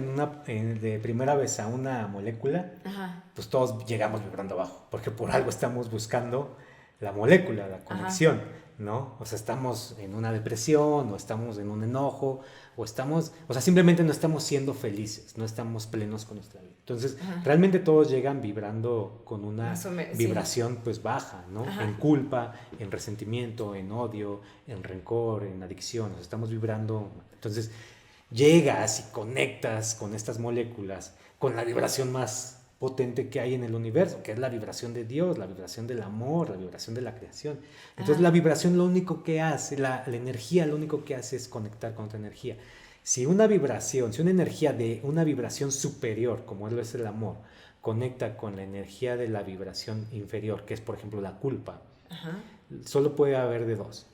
de primera vez a una molécula, Ajá. pues todos llegamos vibrando abajo, porque por algo estamos buscando la molécula, la conexión, ajá, ¿no? O sea, estamos en una depresión, o estamos en un enojo, o sea, simplemente no estamos siendo felices, no estamos plenos con nuestra vida. Entonces, ajá, realmente todos llegan vibrando con una vibración, sí, pues baja, ¿no? Ajá. En culpa, en resentimiento, en odio, en rencor, en adicción, o sea, estamos vibrando. Entonces, llegas y conectas con estas moléculas, con la vibración más potente que hay en el universo, que es la vibración de Dios, la vibración del amor, la vibración de la creación. Entonces, la vibración lo único que hace, la energía lo único que hace es conectar con otra energía. Si una energía de una vibración superior, como es el amor, conecta con la energía de la vibración inferior, que es por ejemplo la culpa, ajá, solo puede haber de dos.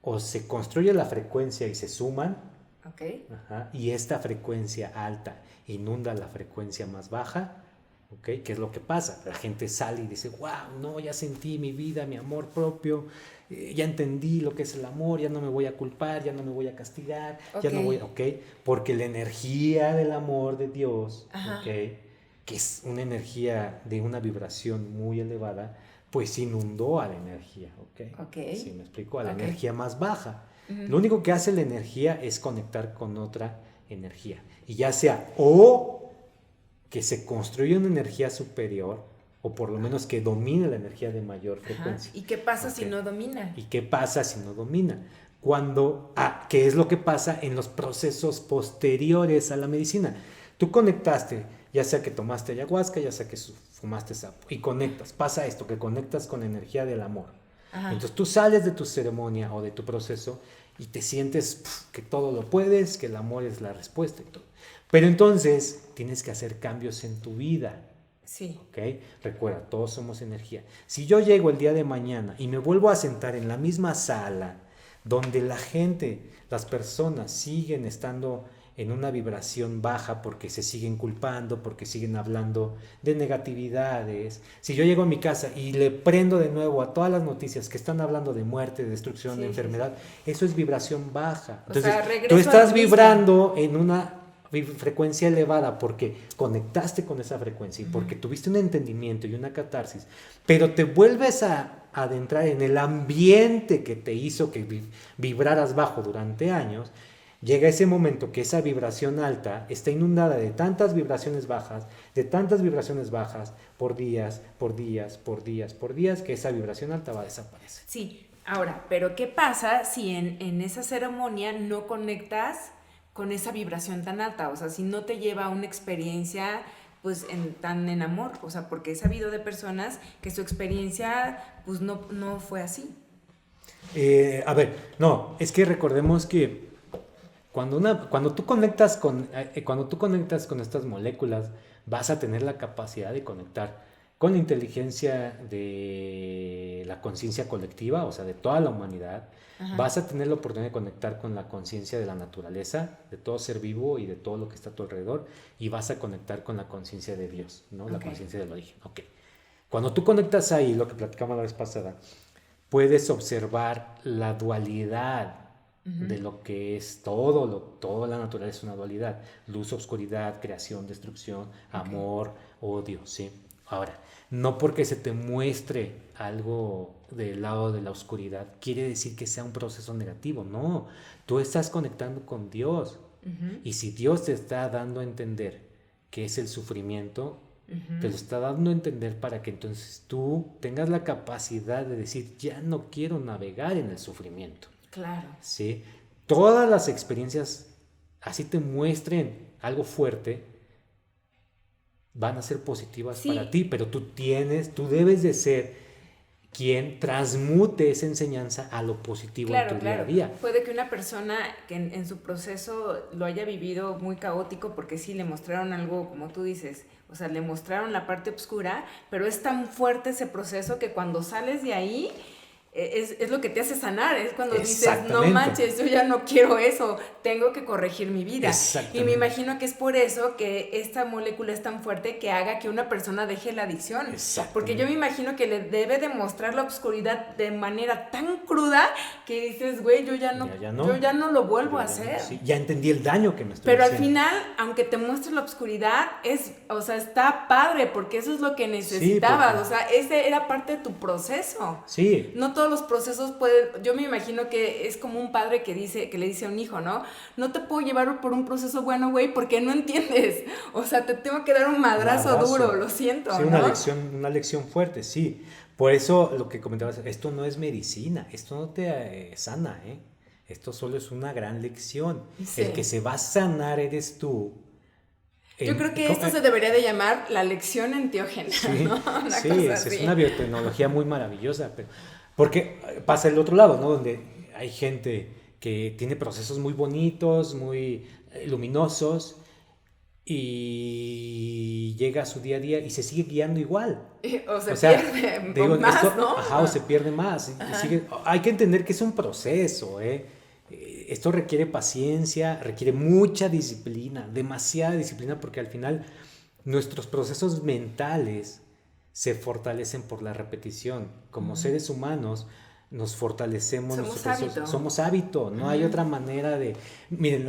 O se construye la frecuencia y se suman, okay, ajá, y esta frecuencia alta inunda la frecuencia más baja, okay, ¿qué es lo que pasa? La gente sale y dice, wow, no, ya sentí mi vida, mi amor propio, ya entendí lo que es el amor, ya no me voy a culpar, ya no me voy a castigar, okay, ya no voy, okay, porque la energía del amor de Dios, okay, que es una energía de una vibración muy elevada, pues inundó a la energía, okay. ¿Sí me explico? A la energía más baja. Uh-huh. Lo único que hace la energía es conectar con otra energía, y ya sea o que se construya una energía superior, o por lo menos que domine la energía de mayor frecuencia. Ajá. ¿Y qué pasa si no domina? ¿Y qué pasa si no domina? ¿Qué es lo que pasa en los procesos posteriores a la medicina? Tú conectaste, ya sea que tomaste ayahuasca, ya sea que fumaste sapo, y conectas, pasa esto, que conectas con la energía del amor. Ajá. Entonces tú sales de tu ceremonia o de tu proceso y te sientes que todo lo puedes, que el amor es la respuesta y todo. Pero entonces tienes que hacer cambios en tu vida. Sí. ¿Okay? Recuerda, todos somos energía. Si yo llego el día de mañana y me vuelvo a sentar en la misma sala donde las personas siguen estando en una vibración baja porque se siguen culpando, porque siguen hablando de negatividades. Si yo llego a mi casa y le prendo de nuevo a todas las noticias que están hablando de muerte, de destrucción, de enfermedad, eso es vibración baja. Entonces, tú estás vibrando en una frecuencia elevada porque conectaste con esa frecuencia y porque tuviste un entendimiento y una catarsis, pero te vuelves a adentrar en el ambiente que te hizo que vibraras bajo durante años. Llega ese momento que esa vibración alta está inundada de tantas vibraciones bajas, por días, que esa vibración alta va a desaparecer. Sí, ahora, pero ¿qué pasa si en esa ceremonia no conectas con esa vibración tan alta? O sea, si no te lleva a una experiencia pues tan en amor, o sea, porque he sabido de personas que su experiencia pues no fue así. A ver, no, es que recordemos que cuando tú conectas con estas moléculas, vas a tener la capacidad de conectar con la inteligencia de la conciencia colectiva, o sea, de toda la humanidad. Ajá. Vas a tener la oportunidad de conectar con la conciencia de la naturaleza, de todo ser vivo y de todo lo que está a tu alrededor, y vas a conectar con la conciencia de Dios, ¿no? La conciencia del origen. Okay. Cuando tú conectas ahí, lo que platicamos la vez pasada, puedes observar la dualidad de lo que es toda la naturaleza es una dualidad: luz, oscuridad, creación, destrucción, amor, odio, ¿sí? Ahora, no porque se te muestre algo del lado de la oscuridad quiere decir que sea un proceso negativo. No, tú estás conectando con Dios. Y si Dios te está dando a entender qué es el sufrimiento, te lo está dando a entender para que entonces tú tengas la capacidad de decir, ya no quiero navegar en el sufrimiento. Claro. ¿Sí? Todas las experiencias así te muestren algo fuerte, van a ser positivas para ti, pero tú debes de ser quien transmute esa enseñanza a lo positivo en tu día a día. Puede que una persona que en su proceso lo haya vivido muy caótico, porque sí, le mostraron algo, como tú dices, o sea, le mostraron la parte oscura, pero es tan fuerte ese proceso que cuando sales de ahí, es lo que te hace sanar, es cuando dices, no manches, yo ya no quiero eso, tengo que corregir mi vida. Y me imagino que es por eso que esta molécula es tan fuerte que haga que una persona deje la adicción. Porque yo me imagino que le debe demostrar la oscuridad de manera tan cruda que dices, güey, yo ya no lo vuelvo a hacer. Sí, ya entendí el daño que me estoy haciendo. Pero al final, aunque te muestre la oscuridad, está padre, porque eso es lo que necesitabas, o sea, ese era parte de tu proceso. Sí. No todos los procesos pueden, yo me imagino que es como un padre que le dice a un hijo, ¿no? No te puedo llevar por un proceso bueno, güey, porque no entiendes. O sea, te tengo que dar un madrazo duro, lo siento, sí, ¿no? Una lección fuerte, sí. Por eso lo que comentabas, esto no es medicina, esto no te sana, ¿eh? Esto solo es una gran lección. Sí. El que se va a sanar eres tú. Yo creo que esto se debería de llamar la lección enteógena, ¿no? Es una biotecnología muy maravillosa, porque pasa el otro lado, ¿no? Donde hay gente que tiene procesos muy bonitos, muy luminosos, y llega a su día a día y se sigue guiando igual. O pierde más, ¿no? O se pierde más. Hay que entender que es un proceso, ¿eh? Esto requiere paciencia, requiere mucha disciplina, demasiada disciplina, porque al final nuestros procesos mentales se fortalecen por la repetición. Como seres humanos nos fortalecemos. Somos hábito, no hay otra manera de... Miren,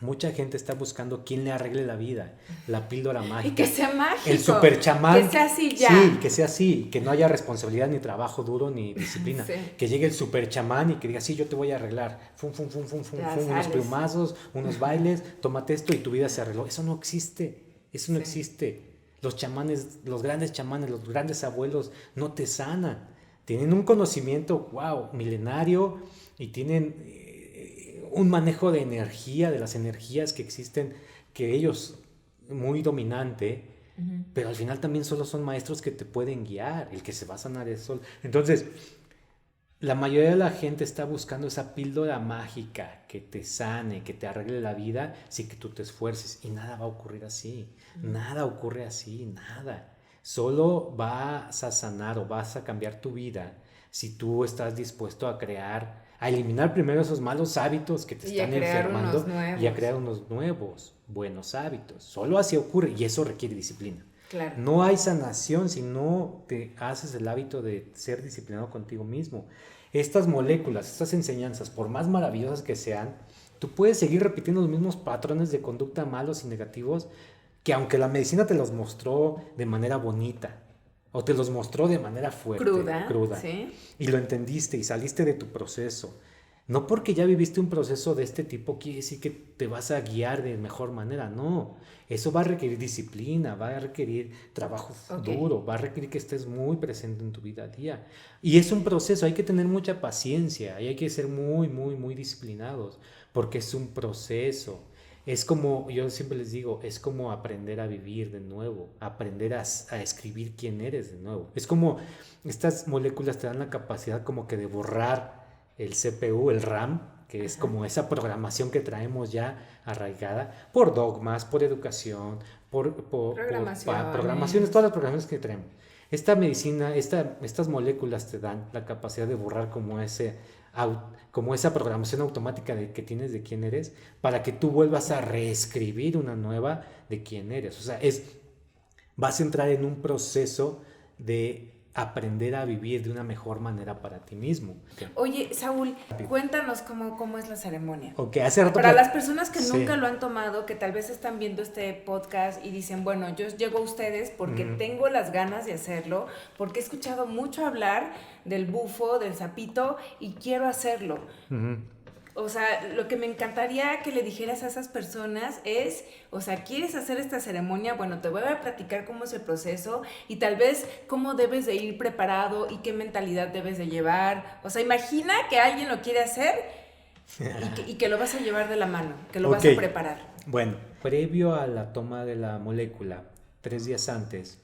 mucha gente está buscando quién le arregle la vida, la píldora mágica. Y que sea mágico. El super chamán. Que sea así ya. Sí, que sea así, que no haya responsabilidad, ni trabajo duro, ni disciplina. Sí. Que llegue el super chamán y que diga, sí, yo te voy a arreglar. Unos plumazos, unos bailes, tómate esto y tu vida se arregló. Eso no existe, no existe. Los chamanes, los grandes chamanes, los grandes abuelos no te sanan. Tienen un conocimiento, milenario, y tienen... un manejo de energía, de las energías que existen, que ellos, muy dominante, pero al final también solo son maestros que te pueden guiar, el que se va a sanar es solo. Entonces, la mayoría de la gente está buscando esa píldora mágica que te sane, que te arregle la vida, sin que tú te esfuerces, y nada va a ocurrir así, nada ocurre así, nada. Solo vas a sanar o vas a cambiar tu vida si tú estás dispuesto a eliminar primero esos malos hábitos que te están enfermando y a crear unos nuevos buenos hábitos. Solo así ocurre, y eso requiere disciplina. Claro. No hay sanación si no te haces el hábito de ser disciplinado contigo mismo. Estas moléculas, estas enseñanzas, por más maravillosas que sean, tú puedes seguir repitiendo los mismos patrones de conducta malos y negativos que, aunque la medicina te los mostró de manera bonita, o te los mostró de manera fuerte, cruda, ¿sí? Y lo entendiste y saliste de tu proceso. No porque ya viviste un proceso de este tipo quiere decir que te vas a guiar de mejor manera, no. Eso va a requerir disciplina, va a requerir trabajo duro, va a requerir que estés muy presente en tu vida a día. Y es un proceso, hay que tener mucha paciencia y hay que ser muy, muy, muy disciplinados, porque es un proceso. Es como, yo siempre les digo, es como aprender a vivir de nuevo, aprender a escribir quién eres de nuevo. Es como estas moléculas te dan la capacidad como que de borrar el CPU, el RAM, que es como esa programación que traemos ya arraigada por dogmas, por educación, por programaciones, todas las programaciones que traemos. Esta medicina, estas moléculas te dan la capacidad de borrar como esa programación automática que tienes de quién eres, para que tú vuelvas a reescribir una nueva de quién eres. O sea, vas a entrar en un proceso de aprender a vivir de una mejor manera para ti mismo. Oye, Saúl, cuéntanos cómo es la ceremonia. Hace rato para las personas que nunca lo han tomado, que tal vez están viendo este podcast y dicen, bueno, yo llego a ustedes porque tengo las ganas de hacerlo, porque he escuchado mucho hablar del bufo, del sapito, y quiero hacerlo. O sea, lo que me encantaría que le dijeras a esas personas es, o sea, ¿quieres hacer esta ceremonia? Bueno, te voy a platicar cómo es el proceso y tal vez cómo debes de ir preparado y qué mentalidad debes de llevar. O sea, imagina que alguien lo quiere hacer Y que lo vas a llevar de la mano, que lo vas a preparar. Bueno, previo a la toma de la molécula, 3 días antes,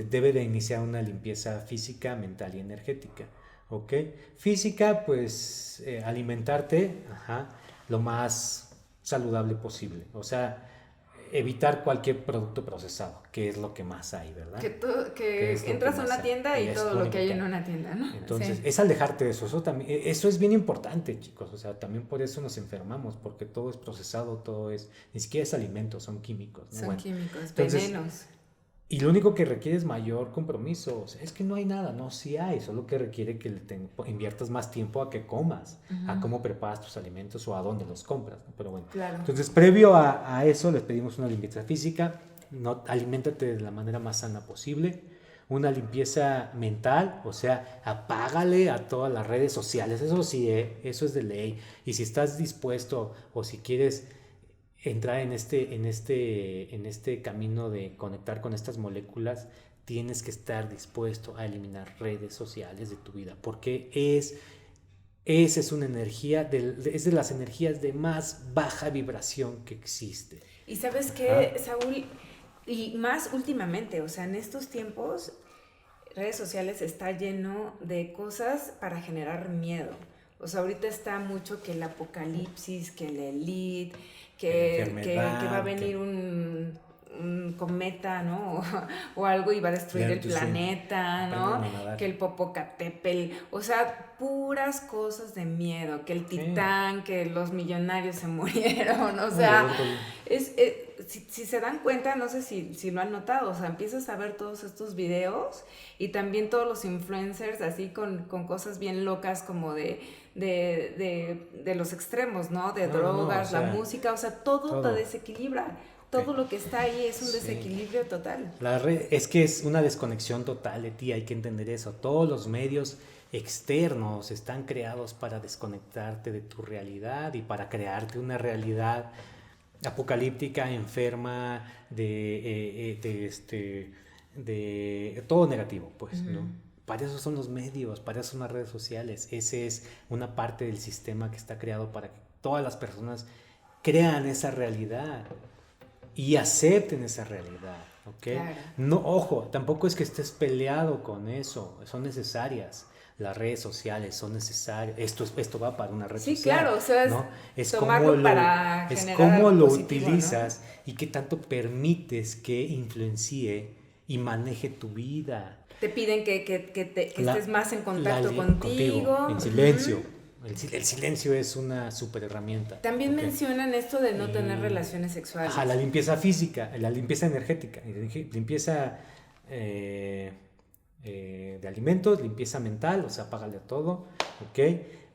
debe de iniciar una limpieza física, mental y energética. ¿Ok? Física, pues alimentarte lo más saludable posible. O sea, evitar cualquier producto procesado, que es lo que más hay, ¿verdad? Que entras a una tienda y todo lo que hay en una tienda, ¿no? Entonces, sí. es alejarte de eso. Eso es bien importante, chicos. O sea, también por eso nos enfermamos, porque todo es procesado, ni siquiera es alimento, son químicos, ¿no? Son químicos, entonces, venenos. Y lo único que requiere es mayor compromiso. O sea, es que no hay nada, no, sí hay, solo que requiere que inviertas más tiempo a que comas, a cómo preparas tus alimentos o a dónde los compras, ¿no? Pero bueno, claro. Entonces previo a eso les pedimos una limpieza física, aliméntate de la manera más sana posible, una limpieza mental, o sea, apágale a todas las redes sociales, eso sí, eso es de ley, y si estás dispuesto o si quieres entrar en este camino de conectar con estas moléculas, tienes que estar dispuesto a eliminar redes sociales de tu vida, porque esa es una energía, es de las energías de más baja vibración que existe. Y ¿sabes qué, Saúl? Y más últimamente, o sea, en estos tiempos, redes sociales está lleno de cosas para generar miedo. O sea, ahorita está mucho que el apocalipsis, que el elite, que va a venir un cometa, ¿no? O algo y va a destruir el planeta, ¿no? Que el Popocatépetl, o sea, puras cosas de miedo, que el Titán, que los millonarios se murieron, o sea, si se dan cuenta, no sé si lo han notado, o sea, empiezas a ver todos estos videos y también todos los influencers así con cosas bien locas como de los extremos, ¿no? De drogas, o sea, la música, o sea, todo te desequilibra. Todo lo que está ahí es un desequilibrio total. Es que es una desconexión total de ti, hay que entender eso. Todos los medios externos están creados para desconectarte de tu realidad y para crearte una realidad apocalíptica, enferma, de todo negativo, pues, ¿no? Para eso son los medios, para eso son las redes sociales. Esa es una parte del sistema que está creado para que todas las personas crean esa realidad y acepten esa realidad, ¿ok? Claro. No, ojo, tampoco es que estés peleado con eso, son necesarias. Las redes sociales son necesarias. Esto va para una red social. Sí, claro, o sea, ¿no? Es cómo lo positivo, utilizas, ¿no? y qué tanto permites que influencie y maneje tu vida. Te piden que estés más en contacto contigo. En silencio. El silencio es una super herramienta. También mencionan esto de no tener relaciones sexuales. La limpieza física, la limpieza energética, limpieza de alimentos, limpieza mental, o sea, apágale a todo, ¿ok?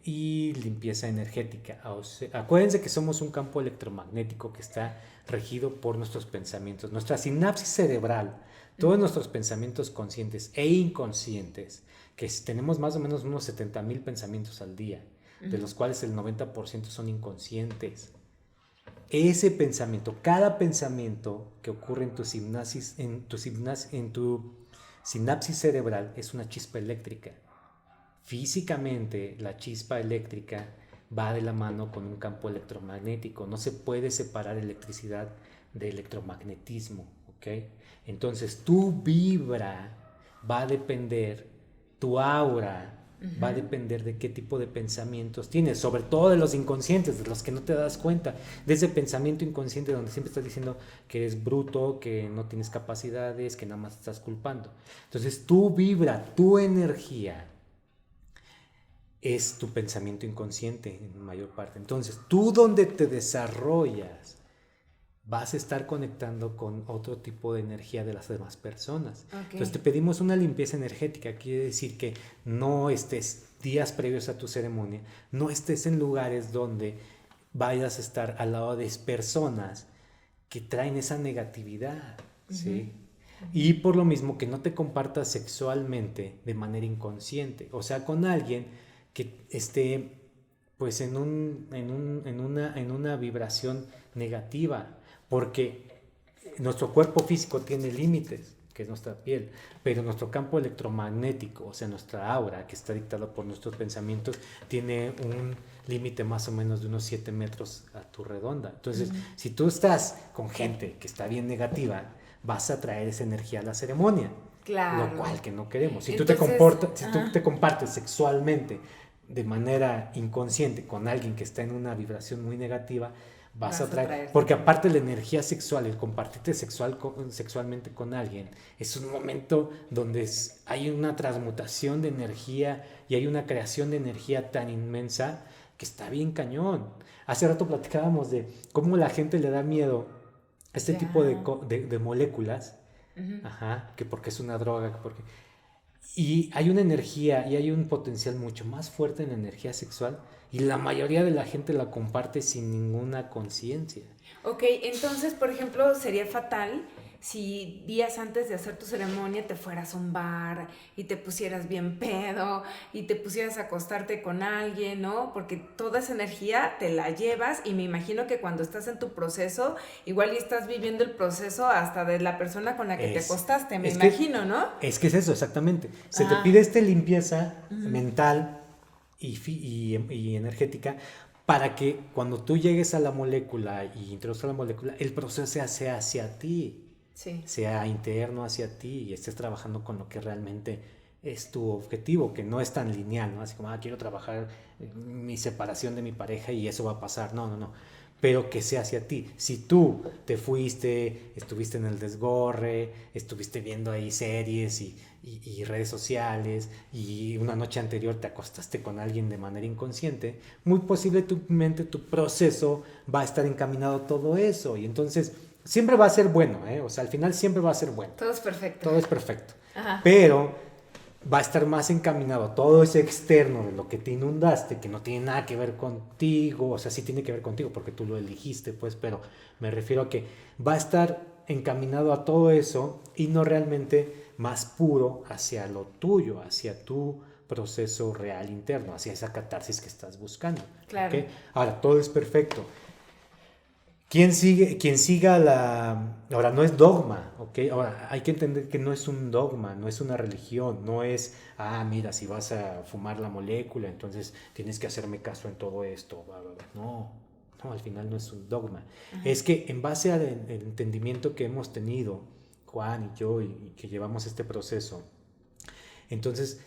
Y limpieza energética. O sea, acuérdense que somos un campo electromagnético que está regido por nuestros pensamientos. Nuestra sinapsis cerebral, todos nuestros pensamientos conscientes e inconscientes, que tenemos más o menos unos 70,000 pensamientos al día, de los cuales el 90% son inconscientes. Ese pensamiento, cada pensamiento que ocurre en tu sinapsis cerebral es una chispa eléctrica. Físicamente, la chispa eléctrica va de la mano con un campo electromagnético. No se puede separar electricidad de electromagnetismo, ¿ok? Entonces, tu vibra va a depender, tu aura va a depender de qué tipo de pensamientos tienes, sobre todo de los inconscientes, de los que no te das cuenta, de ese pensamiento inconsciente donde siempre estás diciendo que eres bruto, que no tienes capacidades, que nada más estás culpando. Entonces, tu vibra, tu energía es tu pensamiento inconsciente en mayor parte. Entonces, tú donde te desarrollas, vas a estar conectando con otro tipo de energía de las demás personas. Okay. Entonces te pedimos una limpieza energética. Quiere decir que no estés días previos a tu ceremonia, no estés en lugares donde vayas a estar al lado de personas que traen esa negatividad, ¿sí? Y por lo mismo que no te compartas sexualmente de manera inconsciente, o sea, con alguien que esté pues en una vibración negativa, porque nuestro cuerpo físico tiene límites, que es nuestra piel, pero nuestro campo electromagnético, o sea, nuestra aura, que está dictada por nuestros pensamientos, tiene un límite más o menos de unos 7 metros a tu redonda. Entonces, si tú estás con gente que está bien negativa, vas a traer esa energía a la ceremonia. Claro. Lo cual que no queremos. Si Entonces, tú te compartes sexualmente de manera inconsciente con alguien que está en una vibración muy negativa, vas a traer. Porque aparte la energía sexual, el compartirte sexualmente con alguien, es un momento donde hay una transmutación de energía y hay una creación de energía tan inmensa que está bien cañón. Hace rato platicábamos de cómo la gente le da miedo a este tipo de moléculas, que porque es una droga, y hay una energía y hay un potencial mucho más fuerte en la energía sexual, y la mayoría de la gente la comparte sin ninguna conciencia. Ok, entonces, por ejemplo, sería fatal si días antes de hacer tu ceremonia te fueras a un bar y te pusieras bien pedo y te pusieras a acostarte con alguien, ¿no? Porque toda esa energía te la llevas, y me imagino que cuando estás en tu proceso, igual y estás viviendo el proceso hasta de la persona con la que te acostaste, me imagino, ¿no? Es que es eso, exactamente. Se te pide limpieza mental y energética, para que cuando tú llegues a la molécula y introduzcas la molécula, el proceso se hace hacia ti. Sí. Sea interno hacia ti y estés trabajando con lo que realmente es tu objetivo, que no es tan lineal, ¿no? Así como, quiero trabajar mi separación de mi pareja y eso va a pasar. No. Pero que sea hacia ti. Si tú te fuiste, estuviste en el desgorre, estuviste viendo ahí series y redes sociales, y una noche anterior te acostaste con alguien de manera inconsciente, muy posible tu mente, tu proceso va a estar encaminado a todo eso, y entonces siempre va a ser bueno, o sea, al final siempre va a ser bueno. Todo es perfecto. Todo es perfecto. Pero va a estar más encaminado a todo ese externo de lo que te inundaste, que no tiene nada que ver contigo, o sea, sí tiene que ver contigo porque tú lo elegiste, pues, pero me refiero a que va a estar encaminado a todo eso y no realmente más puro hacia lo tuyo, hacia tu proceso real interno, hacia esa catarsis que estás buscando. Claro. ¿Okay? Ahora, todo es perfecto. Quien siga ahora, no es dogma, ¿ok? Ahora, hay que entender que no es un dogma, no es una religión, no es, mira, si vas a fumar la molécula, entonces tienes que hacerme caso en todo esto, bla, bla, bla. No, al final no es un dogma. Es que en base al entendimiento que hemos tenido, Juan y yo, y que llevamos este proceso, entonces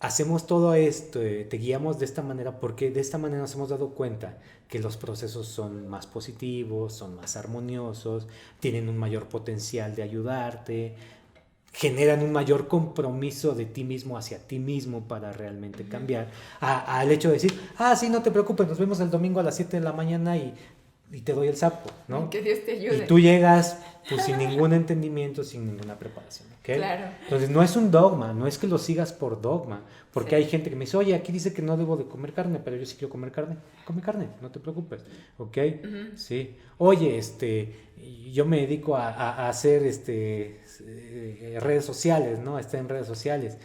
hacemos todo esto, te guiamos de esta manera, porque de esta manera nos hemos dado cuenta que los procesos son más positivos, son más armoniosos, tienen un mayor potencial de ayudarte, generan un mayor compromiso de ti mismo hacia ti mismo para realmente cambiar, al hecho de decir, sí, no te preocupes, nos vemos el domingo a las 7 de la mañana y te doy el sapo, ¿no? Que Dios te ayude. Y tú llegas pues sin ningún entendimiento, sin ninguna preparación, ¿ok? Claro. Entonces no es un dogma, no es que lo sigas por dogma, porque hay gente que me dice, oye, aquí dice que no debo de comer carne, pero yo sí quiero comer carne. Come carne, no te preocupes, ¿ok? Sí. Oye, yo me dedico a hacer redes sociales, ¿no? Estar en redes sociales.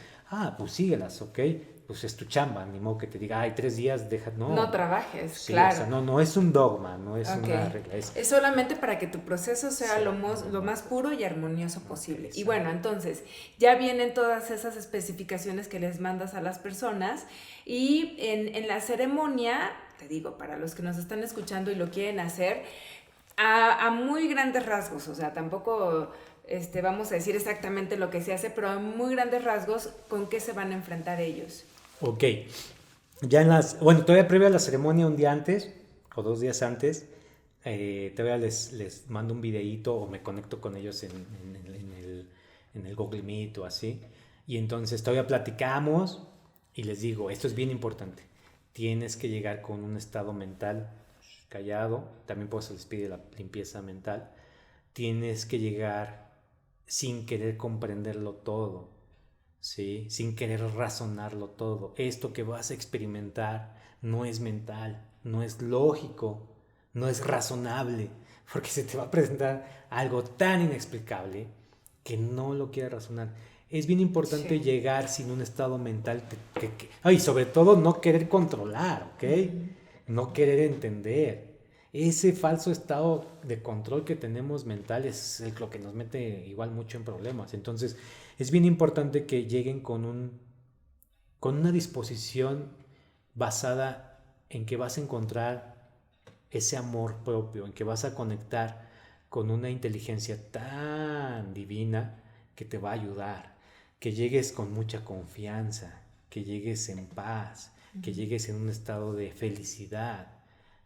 Pues síguelas, ¿ok? Pues es tu chamba, ni modo que te diga, 3 días, no trabajes, sí, claro. O sea, no es un dogma, no es una regla. Es solamente para que tu proceso sea lo más puro y armonioso posible. Exacto. Y bueno, entonces, ya vienen todas esas especificaciones que les mandas a las personas, y en la ceremonia, te digo, para los que nos están escuchando y lo quieren hacer, a muy grandes rasgos, o sea, tampoco vamos a decir exactamente lo que se hace, pero a muy grandes rasgos, ¿con qué se van a enfrentar ellos? Ok, ya todavía previo a la ceremonia, un día antes o 2 días antes, todavía les mando un videíto o me conecto con ellos en el Google Meet o así, y entonces todavía platicamos y les digo, esto es bien importante, tienes que llegar con un estado mental callado, también por eso les pide la limpieza mental, tienes que llegar sin querer comprenderlo todo, ¿sí? Sin querer razonarlo todo. Esto que vas a experimentar no es mental, no es lógico, no es razonable, porque se te va a presentar algo tan inexplicable que no lo quieras razonar. Es bien importante llegar sin un estado mental y sobre todo no querer controlar, ¿ok? No querer entender. Ese falso estado de control que tenemos mental es lo que nos mete igual mucho en problemas. Entonces, es bien importante que lleguen con una disposición basada en que vas a encontrar ese amor propio, en que vas a conectar con una inteligencia tan divina que te va a ayudar, que llegues con mucha confianza, que llegues en paz, que llegues en un estado de felicidad.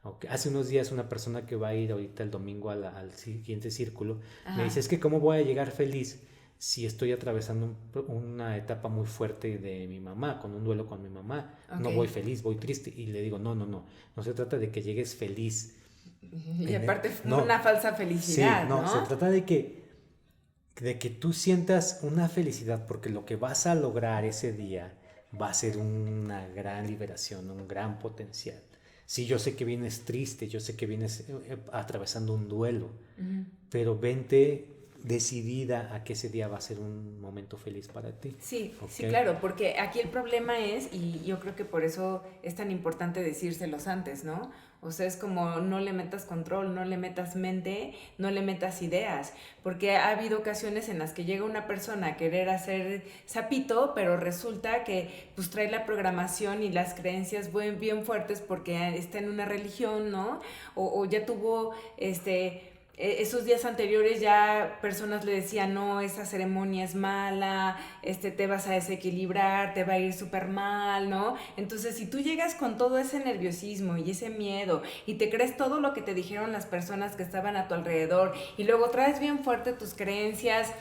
Okay. Hace unos días una persona que va a ir ahorita el domingo al siguiente círculo, me dice, es que ¿cómo voy a llegar feliz si estoy atravesando una etapa muy fuerte de mi mamá, con un duelo con mi mamá? No voy feliz, voy triste. Y le digo, no se trata de que llegues feliz. Y aparte una falsa felicidad, sí, no, se trata de que tú sientas una felicidad, porque lo que vas a lograr ese día va a ser una gran liberación, un gran potencial. Sí, yo sé que vienes triste, yo sé que vienes atravesando un duelo, pero vente decidida a que ese día va a ser un momento feliz para ti. Sí, ¿okay? Sí, claro, porque aquí el problema es, y yo creo que por eso es tan importante decírselos antes, ¿no? O sea, es como no le metas control, no le metas mente, no le metas ideas, porque ha habido ocasiones en las que llega una persona a querer hacer sapito, pero resulta que pues trae la programación y las creencias bien fuertes porque está en una religión, ¿no? O ya tuvo esos días anteriores ya personas le decían, no, esa ceremonia es mala, te vas a desequilibrar, te va a ir súper mal, ¿no? Entonces, si tú llegas con todo ese nerviosismo y ese miedo y te crees todo lo que te dijeron las personas que estaban a tu alrededor y luego traes bien fuerte tus creencias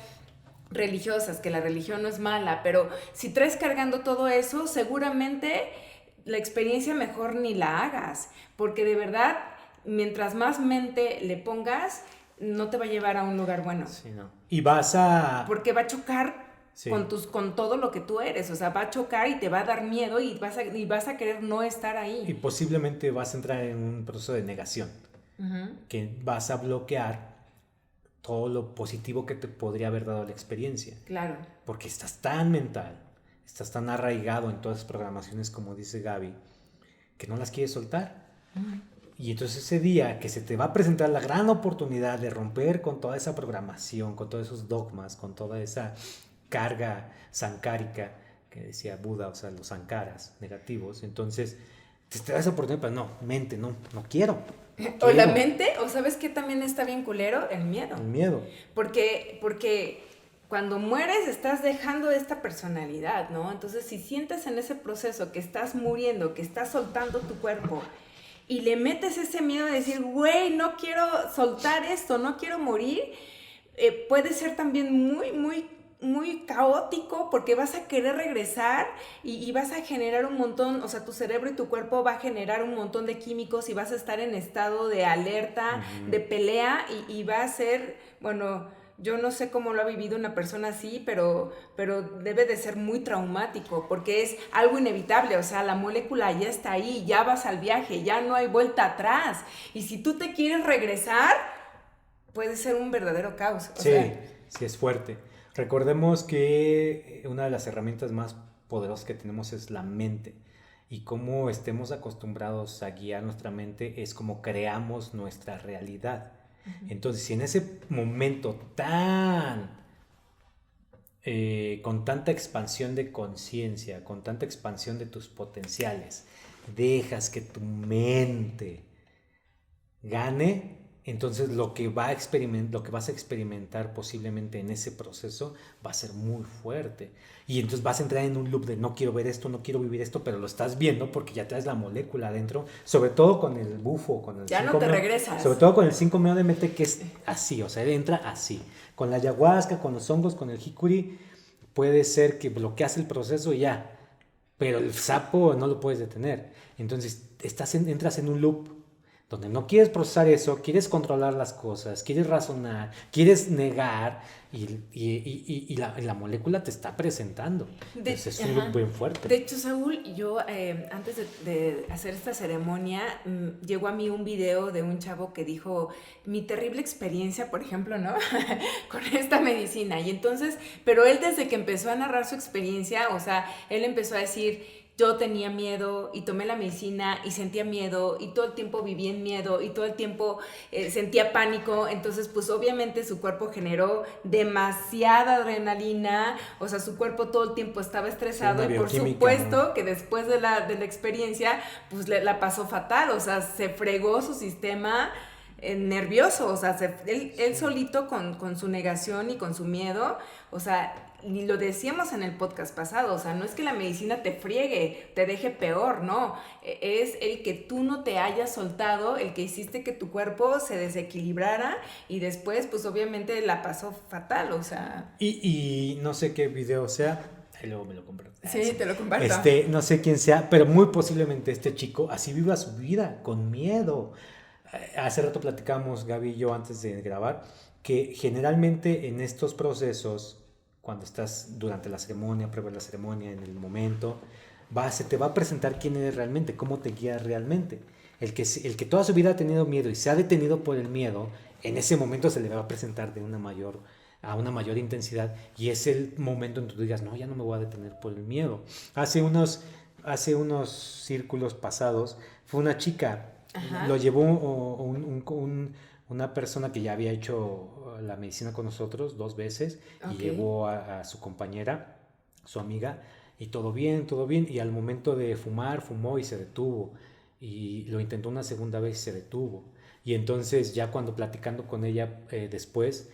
religiosas, que la religión no es mala, pero si traes cargando todo eso, seguramente la experiencia mejor ni la hagas, porque de verdad, mientras más mente le pongas, no te va a llevar a un lugar bueno. Sí, no. Y vas a... Porque va a chocar con todo lo que tú eres. O sea, va a chocar y te va a dar miedo y vas a querer no estar ahí. Y posiblemente vas a entrar en un proceso de negación. Que vas a bloquear todo lo positivo que te podría haber dado la experiencia. Claro. Porque estás tan mental, estás tan arraigado en todas las programaciones, como dice Gaby, que no las quieres soltar. Y entonces ese día que se te va a presentar la gran oportunidad de romper con toda esa programación, con todos esos dogmas, con toda esa carga sankárika que decía Buda, o sea, los sankaras negativos, entonces te da esa oportunidad, pero no, mente, no quiero. O la mente, o ¿sabes qué también está bien culero? El miedo. El miedo. Porque cuando mueres estás dejando esta personalidad, ¿no? Entonces si sientes en ese proceso que estás muriendo, que estás soltando tu cuerpo, y le metes ese miedo de decir, güey, no quiero soltar esto, no quiero morir, puede ser también muy caótico, porque vas a querer regresar y vas a generar un montón, o sea, tu cerebro y tu cuerpo va a generar un montón de químicos y vas a estar en estado de alerta, de pelea, y va a ser, bueno... Yo no sé cómo lo ha vivido una persona así, pero debe de ser muy traumático, porque es algo inevitable, o sea, la molécula ya está ahí, ya vas al viaje, ya no hay vuelta atrás. Y si tú te quieres regresar, puede ser un verdadero caos. Sí es fuerte. Recordemos que una de las herramientas más poderosas que tenemos es la mente. Y cómo estemos acostumbrados a guiar nuestra mente es como creamos nuestra realidad. Entonces, si en ese momento con tanta expansión de conciencia, con tanta expansión de tus potenciales, dejas que tu mente gane, entonces lo que vas a experimentar posiblemente en ese proceso va a ser muy fuerte. Y entonces vas a entrar en un loop de no quiero ver esto, no quiero vivir esto, pero lo estás viendo porque ya traes la molécula adentro, sobre todo con el bufo, con el ya no te regresas. Sobre todo con el 5-MeO-DMT, que es así, o sea, él entra así. Con la ayahuasca, con los hongos, con el jicuri, puede ser que bloqueas el proceso y ya, pero el sapo no lo puedes detener. Entonces entras en un loop donde no quieres procesar eso, quieres controlar las cosas, quieres razonar, quieres negar, y la molécula te está presentando. Entonces es un loop bien fuerte. De hecho, Saúl, yo antes de hacer esta ceremonia, llegó a mí un video de un chavo que dijo, mi terrible experiencia, por ejemplo, ¿no? con esta medicina. Y entonces, pero él desde que empezó a narrar su experiencia, o sea, él empezó a decir yo tenía miedo y tomé la medicina y sentía miedo y todo el tiempo viví en miedo y todo el tiempo sentía pánico, entonces pues obviamente su cuerpo generó demasiada adrenalina, o sea, su cuerpo todo el tiempo estaba estresado, y por supuesto, ¿no?, que después de la experiencia pues la pasó fatal, o sea, se fregó su sistema nervioso, o sea, él solito con su negación y con su miedo, o sea, ni lo decíamos en el podcast pasado, o sea, no es que la medicina te friegue, te deje peor, no, es el que tú no te hayas soltado, el que hiciste que tu cuerpo se desequilibrara y después pues obviamente la pasó fatal, o sea. Y no sé qué video sea, luego me lo comparto. Sí, te lo comparto. No sé quién sea, pero muy posiblemente este chico así viva su vida, con miedo. Hace rato platicamos, Gaby y yo, antes de grabar, que generalmente en estos procesos, cuando estás durante la ceremonia, previo a la ceremonia, en el momento, se te va a presentar quién eres realmente, cómo te guías realmente. El que toda su vida ha tenido miedo y se ha detenido por el miedo, en ese momento se le va a presentar a una mayor intensidad, y es el momento en que tú digas, no, ya no me voy a detener por el miedo. Hace unos círculos pasados, fue una chica, ajá, lo llevó una persona que ya había hecho la medicina con nosotros 2 veces, okay, y llevó a su compañera, su amiga, y todo bien, y al momento de fumó y se detuvo, y lo intentó una segunda vez y se detuvo, y entonces ya cuando platicando con ella después,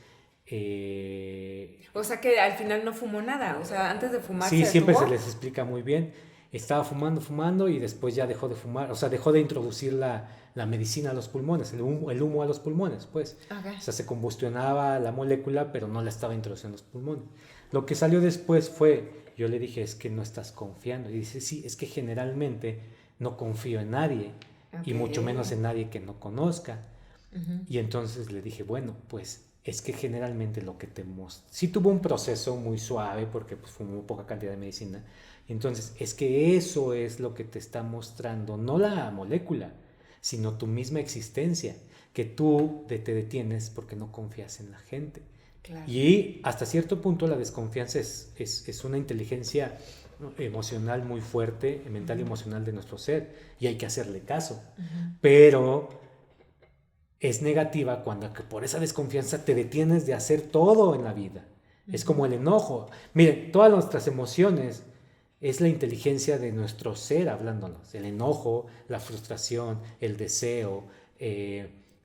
o sea que al final no fumó nada, o sea, antes de fumar sí, se siempre detuvo. Se les explica muy bien. Estaba fumando y después ya dejó de fumar, o sea, dejó de introducir la medicina a los pulmones, el humo a los pulmones, pues. Okay. O sea, se combustionaba la molécula, pero no la estaba introduciendo a los pulmones. Lo que salió después fue, yo le dije, es que no estás confiando. Y dice, sí, es que generalmente no confío en nadie, okay, y mucho menos en nadie que no conozca. Uh-huh. Y entonces le dije, bueno, pues es que generalmente lo que te muestra, sí tuvo un proceso muy suave porque pues fumó poca cantidad de medicina. Entonces, es que eso es lo que te está mostrando, no la molécula, sino tu misma existencia, que tú te detienes porque no confías en la gente. Claro. Y hasta cierto punto la desconfianza es una inteligencia emocional muy fuerte, mental, uh-huh, y emocional de nuestro ser, y hay que hacerle caso. Uh-huh. Pero es negativa cuando por esa desconfianza te detienes de hacer todo en la vida. Uh-huh. Es como el enojo. Miren, todas nuestras emociones es la inteligencia de nuestro ser hablándonos. El enojo, la frustración, el deseo,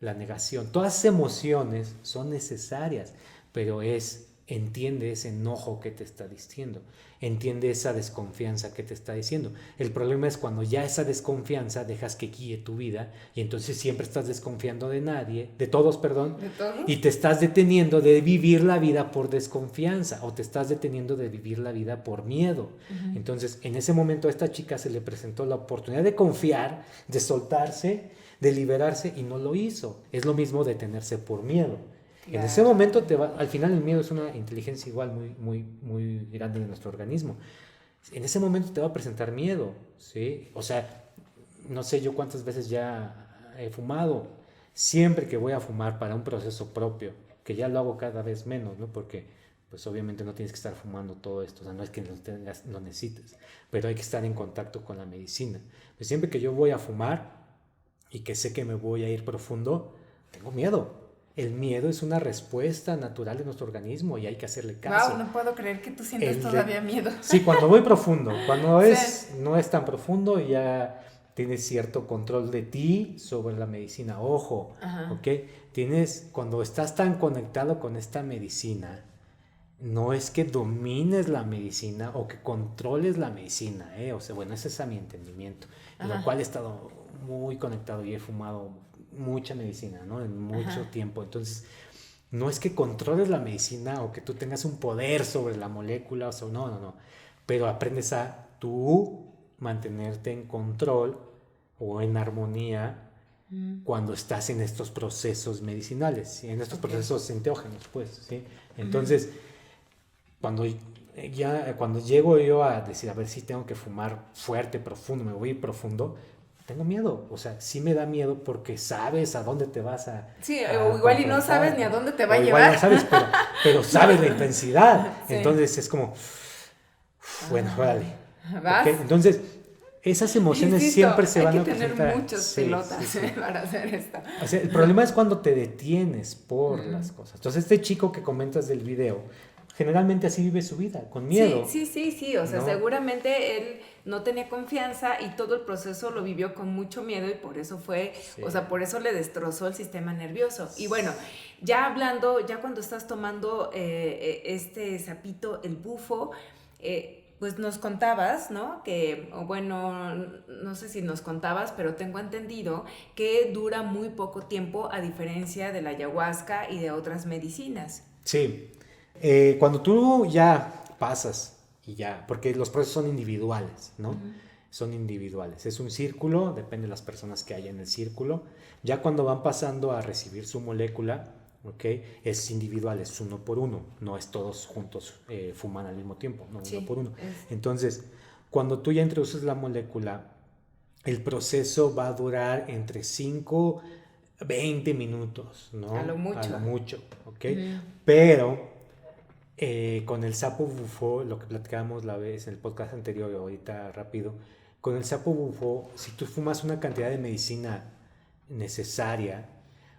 la negación. Todas esas emociones son necesarias, pero entiende ese enojo que te está diciendo. Entiende esa desconfianza que te está diciendo. El problema es cuando ya esa desconfianza dejas que guíe tu vida y entonces siempre estás desconfiando de todos, y te estás deteniendo de vivir la vida por desconfianza o te estás deteniendo de vivir la vida por miedo. Uh-huh. Entonces, en ese momento a esta chica se le presentó la oportunidad de confiar, de soltarse, de liberarse, y no lo hizo. Es lo mismo detenerse por miedo. Claro. En ese momento al final el miedo es una inteligencia igual muy, muy, muy grande de nuestro organismo. En ese momento te va a presentar miedo, ¿sí? O sea, no sé yo cuántas veces ya he fumado. Siempre que voy a fumar para un proceso propio, que ya lo hago cada vez menos, ¿no? Porque pues obviamente no tienes que estar fumando todo esto, o sea, no es que lo necesites, pero hay que estar en contacto con la medicina. Pues siempre que yo voy a fumar y que sé que me voy a ir profundo, tengo miedo. El miedo es una respuesta natural de nuestro organismo y hay que hacerle caso. Wow, no puedo creer que tú sientas todavía miedo. Sí, cuando voy profundo. Cuando no es tan profundo, ya tienes cierto control de ti sobre la medicina. Ojo, ¿ok? Cuando estás tan conectado con esta medicina, no es que domines la medicina o que controles la medicina, O sea, bueno, ese es mi entendimiento. En lo cual he estado muy conectado y he fumado mucha medicina, ¿no? En mucho tiempo. Entonces, no es que controles la medicina o que tú tengas un poder sobre la molécula, no. Pero aprendes a tú mantenerte en control o en armonía cuando estás en estos procesos medicinales, ¿sí? En estos procesos enteógenos, pues, ¿sí? Entonces, cuando llego yo a decir, a ver si tengo que fumar fuerte, profundo, me voy a ir profundo, tengo miedo, o sea, sí me da miedo porque sabes a dónde te vas a... Sí, o igual y no sabes ni a dónde te va a llevar. Igual no sabes, pero sabes la intensidad. Sí. Entonces es como, bueno, órale. ¿Vas? Okay. Entonces, esas emociones Insisto, siempre se van a hay que tener presentar. muchas pelotas para hacer esto. O sea, el problema es cuando te detienes por las cosas. Entonces, este chico que comentas del video, generalmente así vive su vida, con miedo. Sí. O sea, ¿no? seguramente él no tenía confianza y todo el proceso lo vivió con mucho miedo y por eso fue, o sea, por eso le destrozó el sistema nervioso. Y bueno, ya hablando, ya cuando estás tomando este sapito, el bufo, pues nos contabas, ¿no? Que, o bueno, no sé si nos contabas, pero tengo entendido que dura muy poco tiempo a diferencia de la ayahuasca y de otras medicinas. Sí. Cuando tú ya pasas y ya, porque los procesos son individuales, ¿no? Son individuales. Es un círculo, depende de las personas que haya en el círculo. Ya cuando van pasando a recibir su molécula, ¿ok? Es individual, es uno por uno, no es todos juntos fuman al mismo tiempo, no, uno por uno. Entonces, cuando tú ya introduces la molécula, el proceso va a durar entre 5 20 minutos, ¿no? A lo mucho. A lo mucho, ¿ok? Pero con el sapo bufo, lo que platicábamos la vez en el podcast anterior, ahorita rápido, con el sapo bufo, si tú fumas una cantidad de medicina necesaria,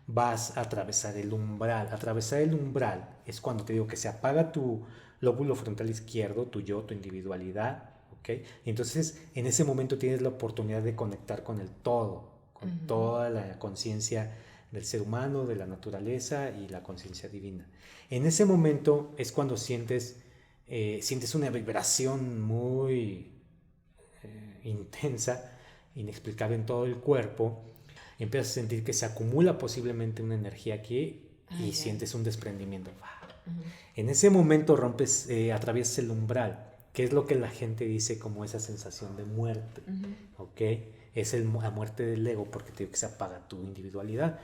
vas a atravesar el umbral. Atravesar el umbral es cuando te digo que se apaga tu lóbulo frontal izquierdo, tu yo, tu individualidad, ¿ok? Y entonces en ese momento tienes la oportunidad de conectar con el todo, con toda la conciencia del ser humano, de la naturaleza y la conciencia divina. En ese momento es cuando sientes una vibración muy intensa, inexplicable en todo el cuerpo. Empiezas a sentir que se acumula posiblemente una energía aquí y sientes un desprendimiento. En ese momento rompes, atraviesas el umbral, que es lo que la gente dice como esa sensación de muerte, ¿ok? Es la muerte del ego, porque te digo que se apaga tu individualidad.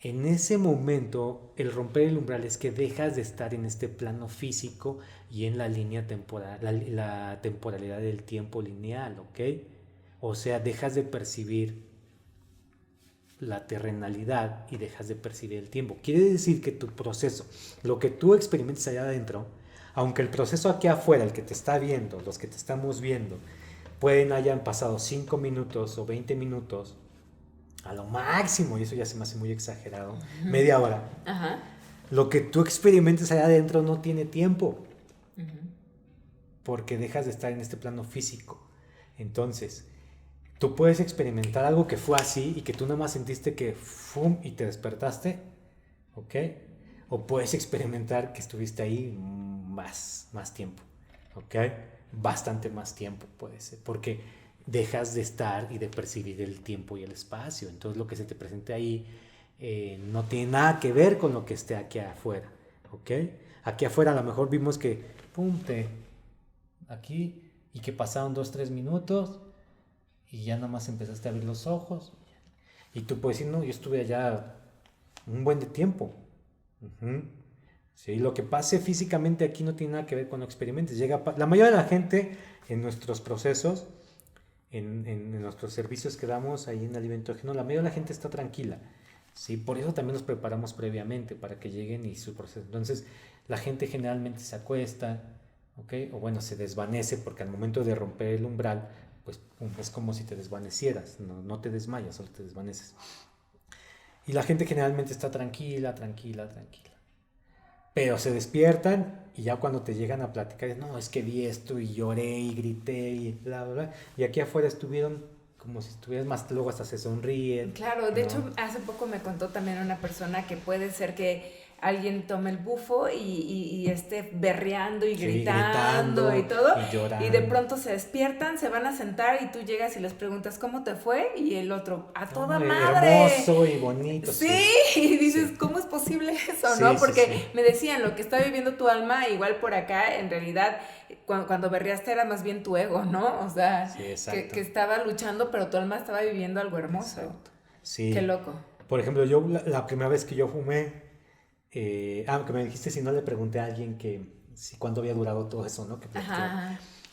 En ese momento, el romper el umbral es que dejas de estar en este plano físico y en la línea temporal, la temporalidad del tiempo lineal, ¿ok? O sea, dejas de percibir la terrenalidad y dejas de percibir el tiempo. Quiere decir que tu proceso, lo que tú experimentas allá adentro, aunque el proceso aquí afuera, el que te está viendo, los que te estamos viendo, hayan pasado 5 minutos o 20 minutos, a lo máximo, y eso ya se me hace muy exagerado, media hora. Lo que tú experimentes allá adentro no tiene tiempo, porque dejas de estar en este plano físico. Entonces, tú puedes experimentar algo que fue así y que tú nada más sentiste que ¡fum! Y te despertaste, ¿ok? O puedes experimentar que estuviste ahí más tiempo, ¿ok? Bastante más tiempo puede ser, porque dejas de estar y de percibir el tiempo y el espacio. Entonces lo que se te presente ahí no tiene nada que ver con lo que esté aquí afuera, ¿ok? Aquí afuera a lo mejor vimos que, ¡pum! Aquí, y que pasaron 2-3 minutos y ya nada más empezaste a abrir los ojos y tú puedes decir, no, yo estuve allá un buen de tiempo. Sí, lo que pase físicamente aquí no tiene nada que ver con lo que experimentes. La mayoría de la gente en nuestros procesos, en nuestros servicios que damos ahí en Alimentógeno, la mayoría de la gente está tranquila, ¿sí? Por eso también nos preparamos previamente para que lleguen y su proceso. Entonces la gente generalmente se acuesta, ¿ok? O bueno, se desvanece, porque al momento de romper el umbral, pues es como si te desvanecieras, no te desmayas, solo te desvaneces. Y la gente generalmente está tranquila. Pero se despiertan y ya cuando te llegan a platicar, no, es que vi esto y lloré y grité y bla, bla, bla. Y aquí afuera estuvieron como si estuvieras más, luego hasta se sonríen. Claro, de hecho, hace poco me contó también una persona que puede ser que alguien tome el bufo y esté berreando y gritando y todo, y de pronto se despiertan, se van a sentar y tú llegas y les preguntas ¿cómo te fue? Y el otro, ¡a toda madre! Hermoso y bonito. Sí, y dices, ¿cómo es posible eso? ¿No? Porque me decían, lo que está viviendo tu alma, igual por acá, en realidad, cuando berreaste era más bien tu ego, ¿no? O sea, que estaba luchando, pero tu alma estaba viviendo algo hermoso. Exacto. Sí. Qué loco. Por ejemplo, yo la primera vez que yo fumé, que me dijiste si no le pregunté a alguien cuándo había durado todo eso, ¿no? Que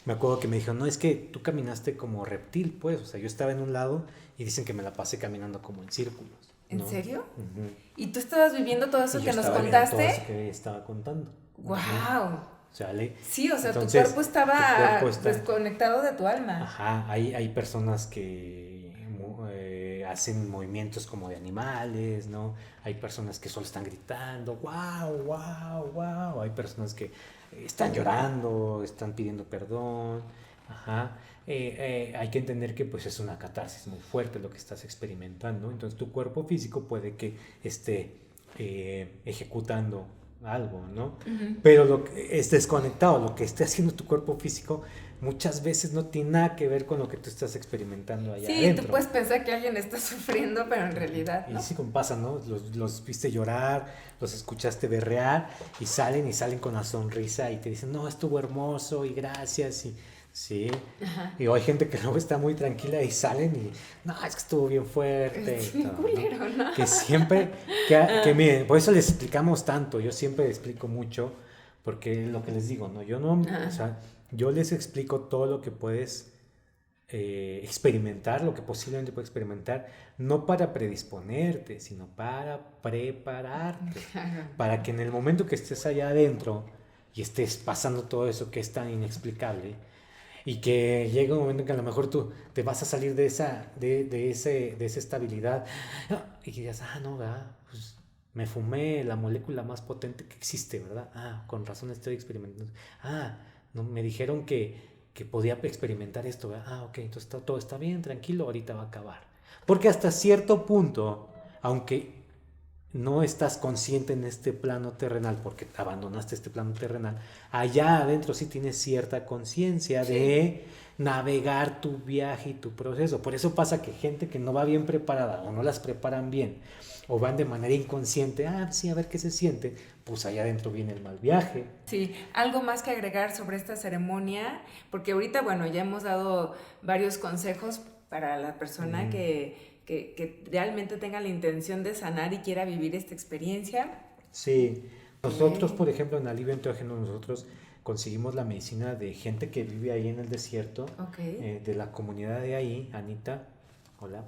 me acuerdo que me dijo, no, es que tú caminaste como reptil, pues, o sea, yo estaba en un lado y dicen que me la pasé caminando como en círculos, ¿no? ¿En serio? ¿Y tú estabas viviendo todo eso que nos contaste? Todo eso que estaba contando. ¡Wow! ¿sale? Sí, o sea, Entonces, tu cuerpo estaba tu cuerpo está... desconectado de tu alma. Ajá, hay personas que hacen movimientos como de animales, ¿no? Hay personas que solo están gritando, wow, wow, wow. Hay personas que están llorando, están pidiendo perdón. Ajá. Hay que entender que pues es una catarsis muy fuerte lo que estás experimentando. Entonces tu cuerpo físico puede que esté ejecutando algo, ¿no? Ujú. Pero lo que es desconectado, lo que esté haciendo tu cuerpo físico muchas veces no tiene nada que ver con lo que tú estás experimentando allá Sí, adentro. tú puedes pensar que alguien está sufriendo, pero en realidad, Y ¿no? sí como pasa, ¿no? Los viste llorar, los escuchaste berrear y salen con la sonrisa y te dicen, no, estuvo hermoso y gracias y sí. Ajá. Y hay gente que luego está muy tranquila y salen y, no, es que estuvo bien fuerte Es y bien todo, culero, ¿no? ¿no? Que siempre, que miren, por eso les explicamos tanto, yo siempre explico mucho, porque lo que les digo, ¿no? Yo no, o sea, yo les explico todo lo que puedes experimentar, lo que posiblemente puedes experimentar, no para predisponerte, sino para prepararte, para que en el momento que estés allá adentro y estés pasando todo eso que es tan inexplicable, y que llega un momento en que a lo mejor tú te vas a salir de esa estabilidad y que digas, no, ¿verdad? Pues me fumé la molécula más potente que existe, ¿verdad? Con razón estoy experimentando. No, me dijeron que podía experimentar esto, ¿verdad? Ok, entonces todo está bien, tranquilo, ahorita va a acabar. Porque hasta cierto punto, aunque no estás consciente en este plano terrenal porque abandonaste este plano terrenal, allá adentro sí tienes cierta conciencia de navegar tu viaje y tu proceso. Por eso pasa que gente que no va bien preparada o no las preparan bien o van de manera inconsciente, sí, a ver qué se siente, pues allá adentro viene el mal viaje. Sí, algo más que agregar sobre esta ceremonia, porque ahorita, bueno, ya hemos dado varios consejos para la persona que realmente tenga la intención de sanar y quiera vivir esta experiencia. Sí, nosotros, por ejemplo, en Alivio Enteógeno, nosotros conseguimos la medicina de gente que vive ahí en el desierto, Ok. de la comunidad de ahí, Anita. Hola.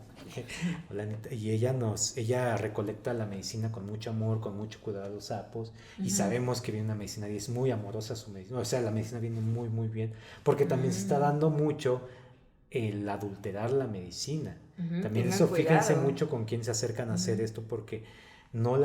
Hola, Anita. Y ella recolecta la medicina con mucho amor, con mucho cuidado a los sapos. Y sabemos que viene una medicina y es muy amorosa su medicina. O sea, la medicina viene muy, muy bien. Porque también se está dando mucho el adulterar la medicina. También Tengan eso, fíjense cuidado. mucho con quién se acercan a hacer esto, porque no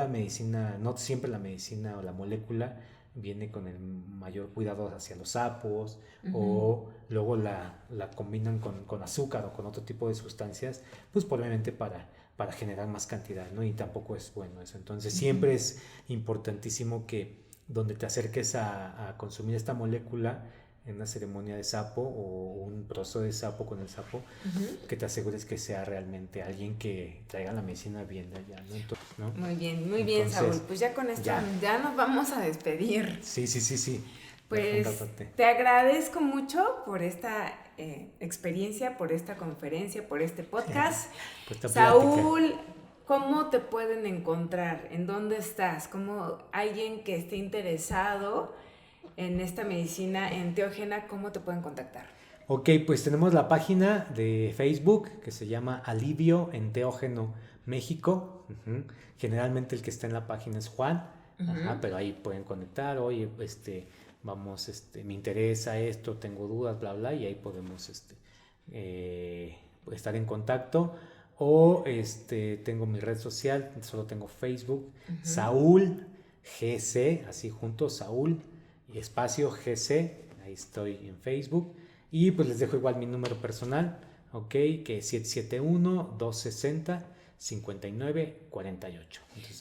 siempre la medicina o la molécula viene con el mayor cuidado hacia los sapos, o luego la combinan con azúcar o con otro tipo de sustancias, pues probablemente para generar más cantidad, ¿no? Y tampoco es bueno eso. Entonces siempre es importantísimo que donde te acerques a consumir esta molécula en una ceremonia de sapo o un proceso de sapo con el sapo, que te asegures que sea realmente alguien que traiga la medicina bien de allá, ¿no? Entonces, ¿no? Muy bien, Saúl. Pues ya con esto ya nos vamos a despedir. Sí. Pues te agradezco mucho por esta experiencia, por esta conferencia, por este podcast. Saúl, ¿cómo te pueden encontrar? ¿En dónde estás? ¿Cómo alguien que esté interesado en esta medicina enteógena, cómo te pueden contactar? Ok, pues tenemos la página de Facebook que se llama Alivio Enteógeno México. Generalmente el que está en la página es Juan, pero ahí pueden conectar, oye, me interesa esto, tengo dudas, bla, bla, y ahí podemos estar en contacto. O tengo mi red social, solo tengo Facebook, Saúl GC, así juntos, Saúl y espacio GC, ahí estoy en Facebook. Y pues les dejo igual mi número personal, ok, que es 771-260-5948.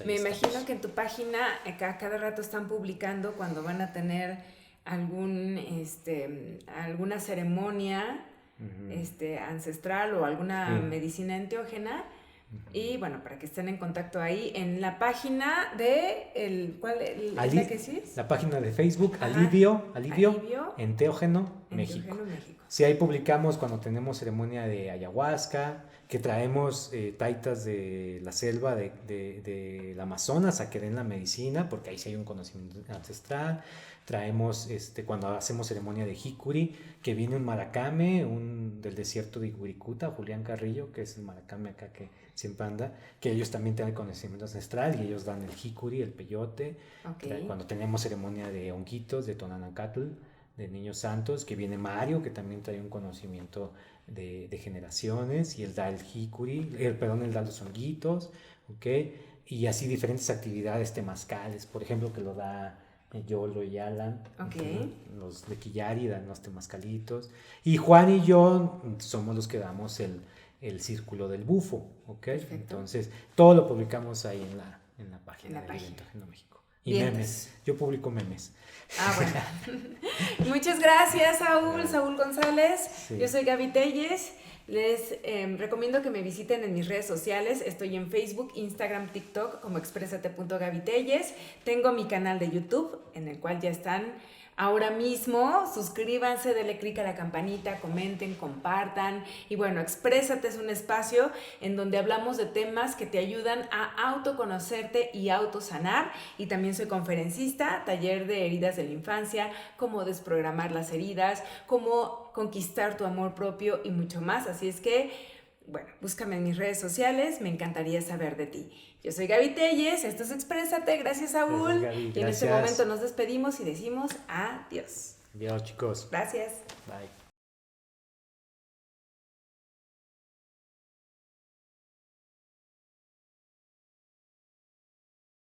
Me imagino que en tu página cada rato están publicando cuando van a tener alguna ceremonia ancestral o alguna medicina enteógena. Y bueno, para que estén en contacto ahí en la página de ¿la que sí es? La página de Facebook, Alivio Enteógeno México. Sí, ahí publicamos cuando tenemos ceremonia de ayahuasca, que traemos taitas de la selva del Amazonas a que den la medicina, porque ahí sí hay un conocimiento ancestral. Traemos, cuando hacemos ceremonia de Hikuri, que viene un maracame, del desierto de Wirikuta, Julián Carrillo, que es el maracame acá que siempre anda, que ellos también tienen conocimiento ancestral y ellos dan el Hikuri, el peyote. Okay. Cuando tenemos ceremonia de honguitos, de Tonanacatl, de niños santos, que viene Mario, que también trae un conocimiento de generaciones, y él da el Hikuri, él da los honguitos, ¿ok? Y así diferentes actividades temazcales, por ejemplo, que lo da Yolo y Alan, okay. Los de Quillari dan los temazcalitos, y Juan y yo somos los que damos el círculo del bufo, ¿ok? Perfecto. Entonces, todo lo publicamos ahí en la página del Entógeno México. Y bien, memes, yo publico memes. Bueno. Muchas gracias, Saúl González. Sí. Yo soy Gaby Telles. Les recomiendo que me visiten en mis redes sociales. Estoy en Facebook, Instagram, TikTok como expresate.gabitelles. Tengo mi canal de YouTube en el cual ya están ahora mismo. Suscríbanse, denle clic a la campanita, comenten, compartan. Y bueno, Exprésate es un espacio en donde hablamos de temas que te ayudan a autoconocerte y autosanar. Y también soy conferencista, taller de heridas de la infancia, cómo desprogramar las heridas, cómo conquistar tu amor propio y mucho más. Así es que, bueno, búscame en mis redes sociales, me encantaría saber de ti. Yo soy Gaby Telles, esto es Exprésate, gracias Saúl. Gracias, Gaby, y en este momento nos despedimos y decimos adiós. Adiós, chicos. Gracias. Bye.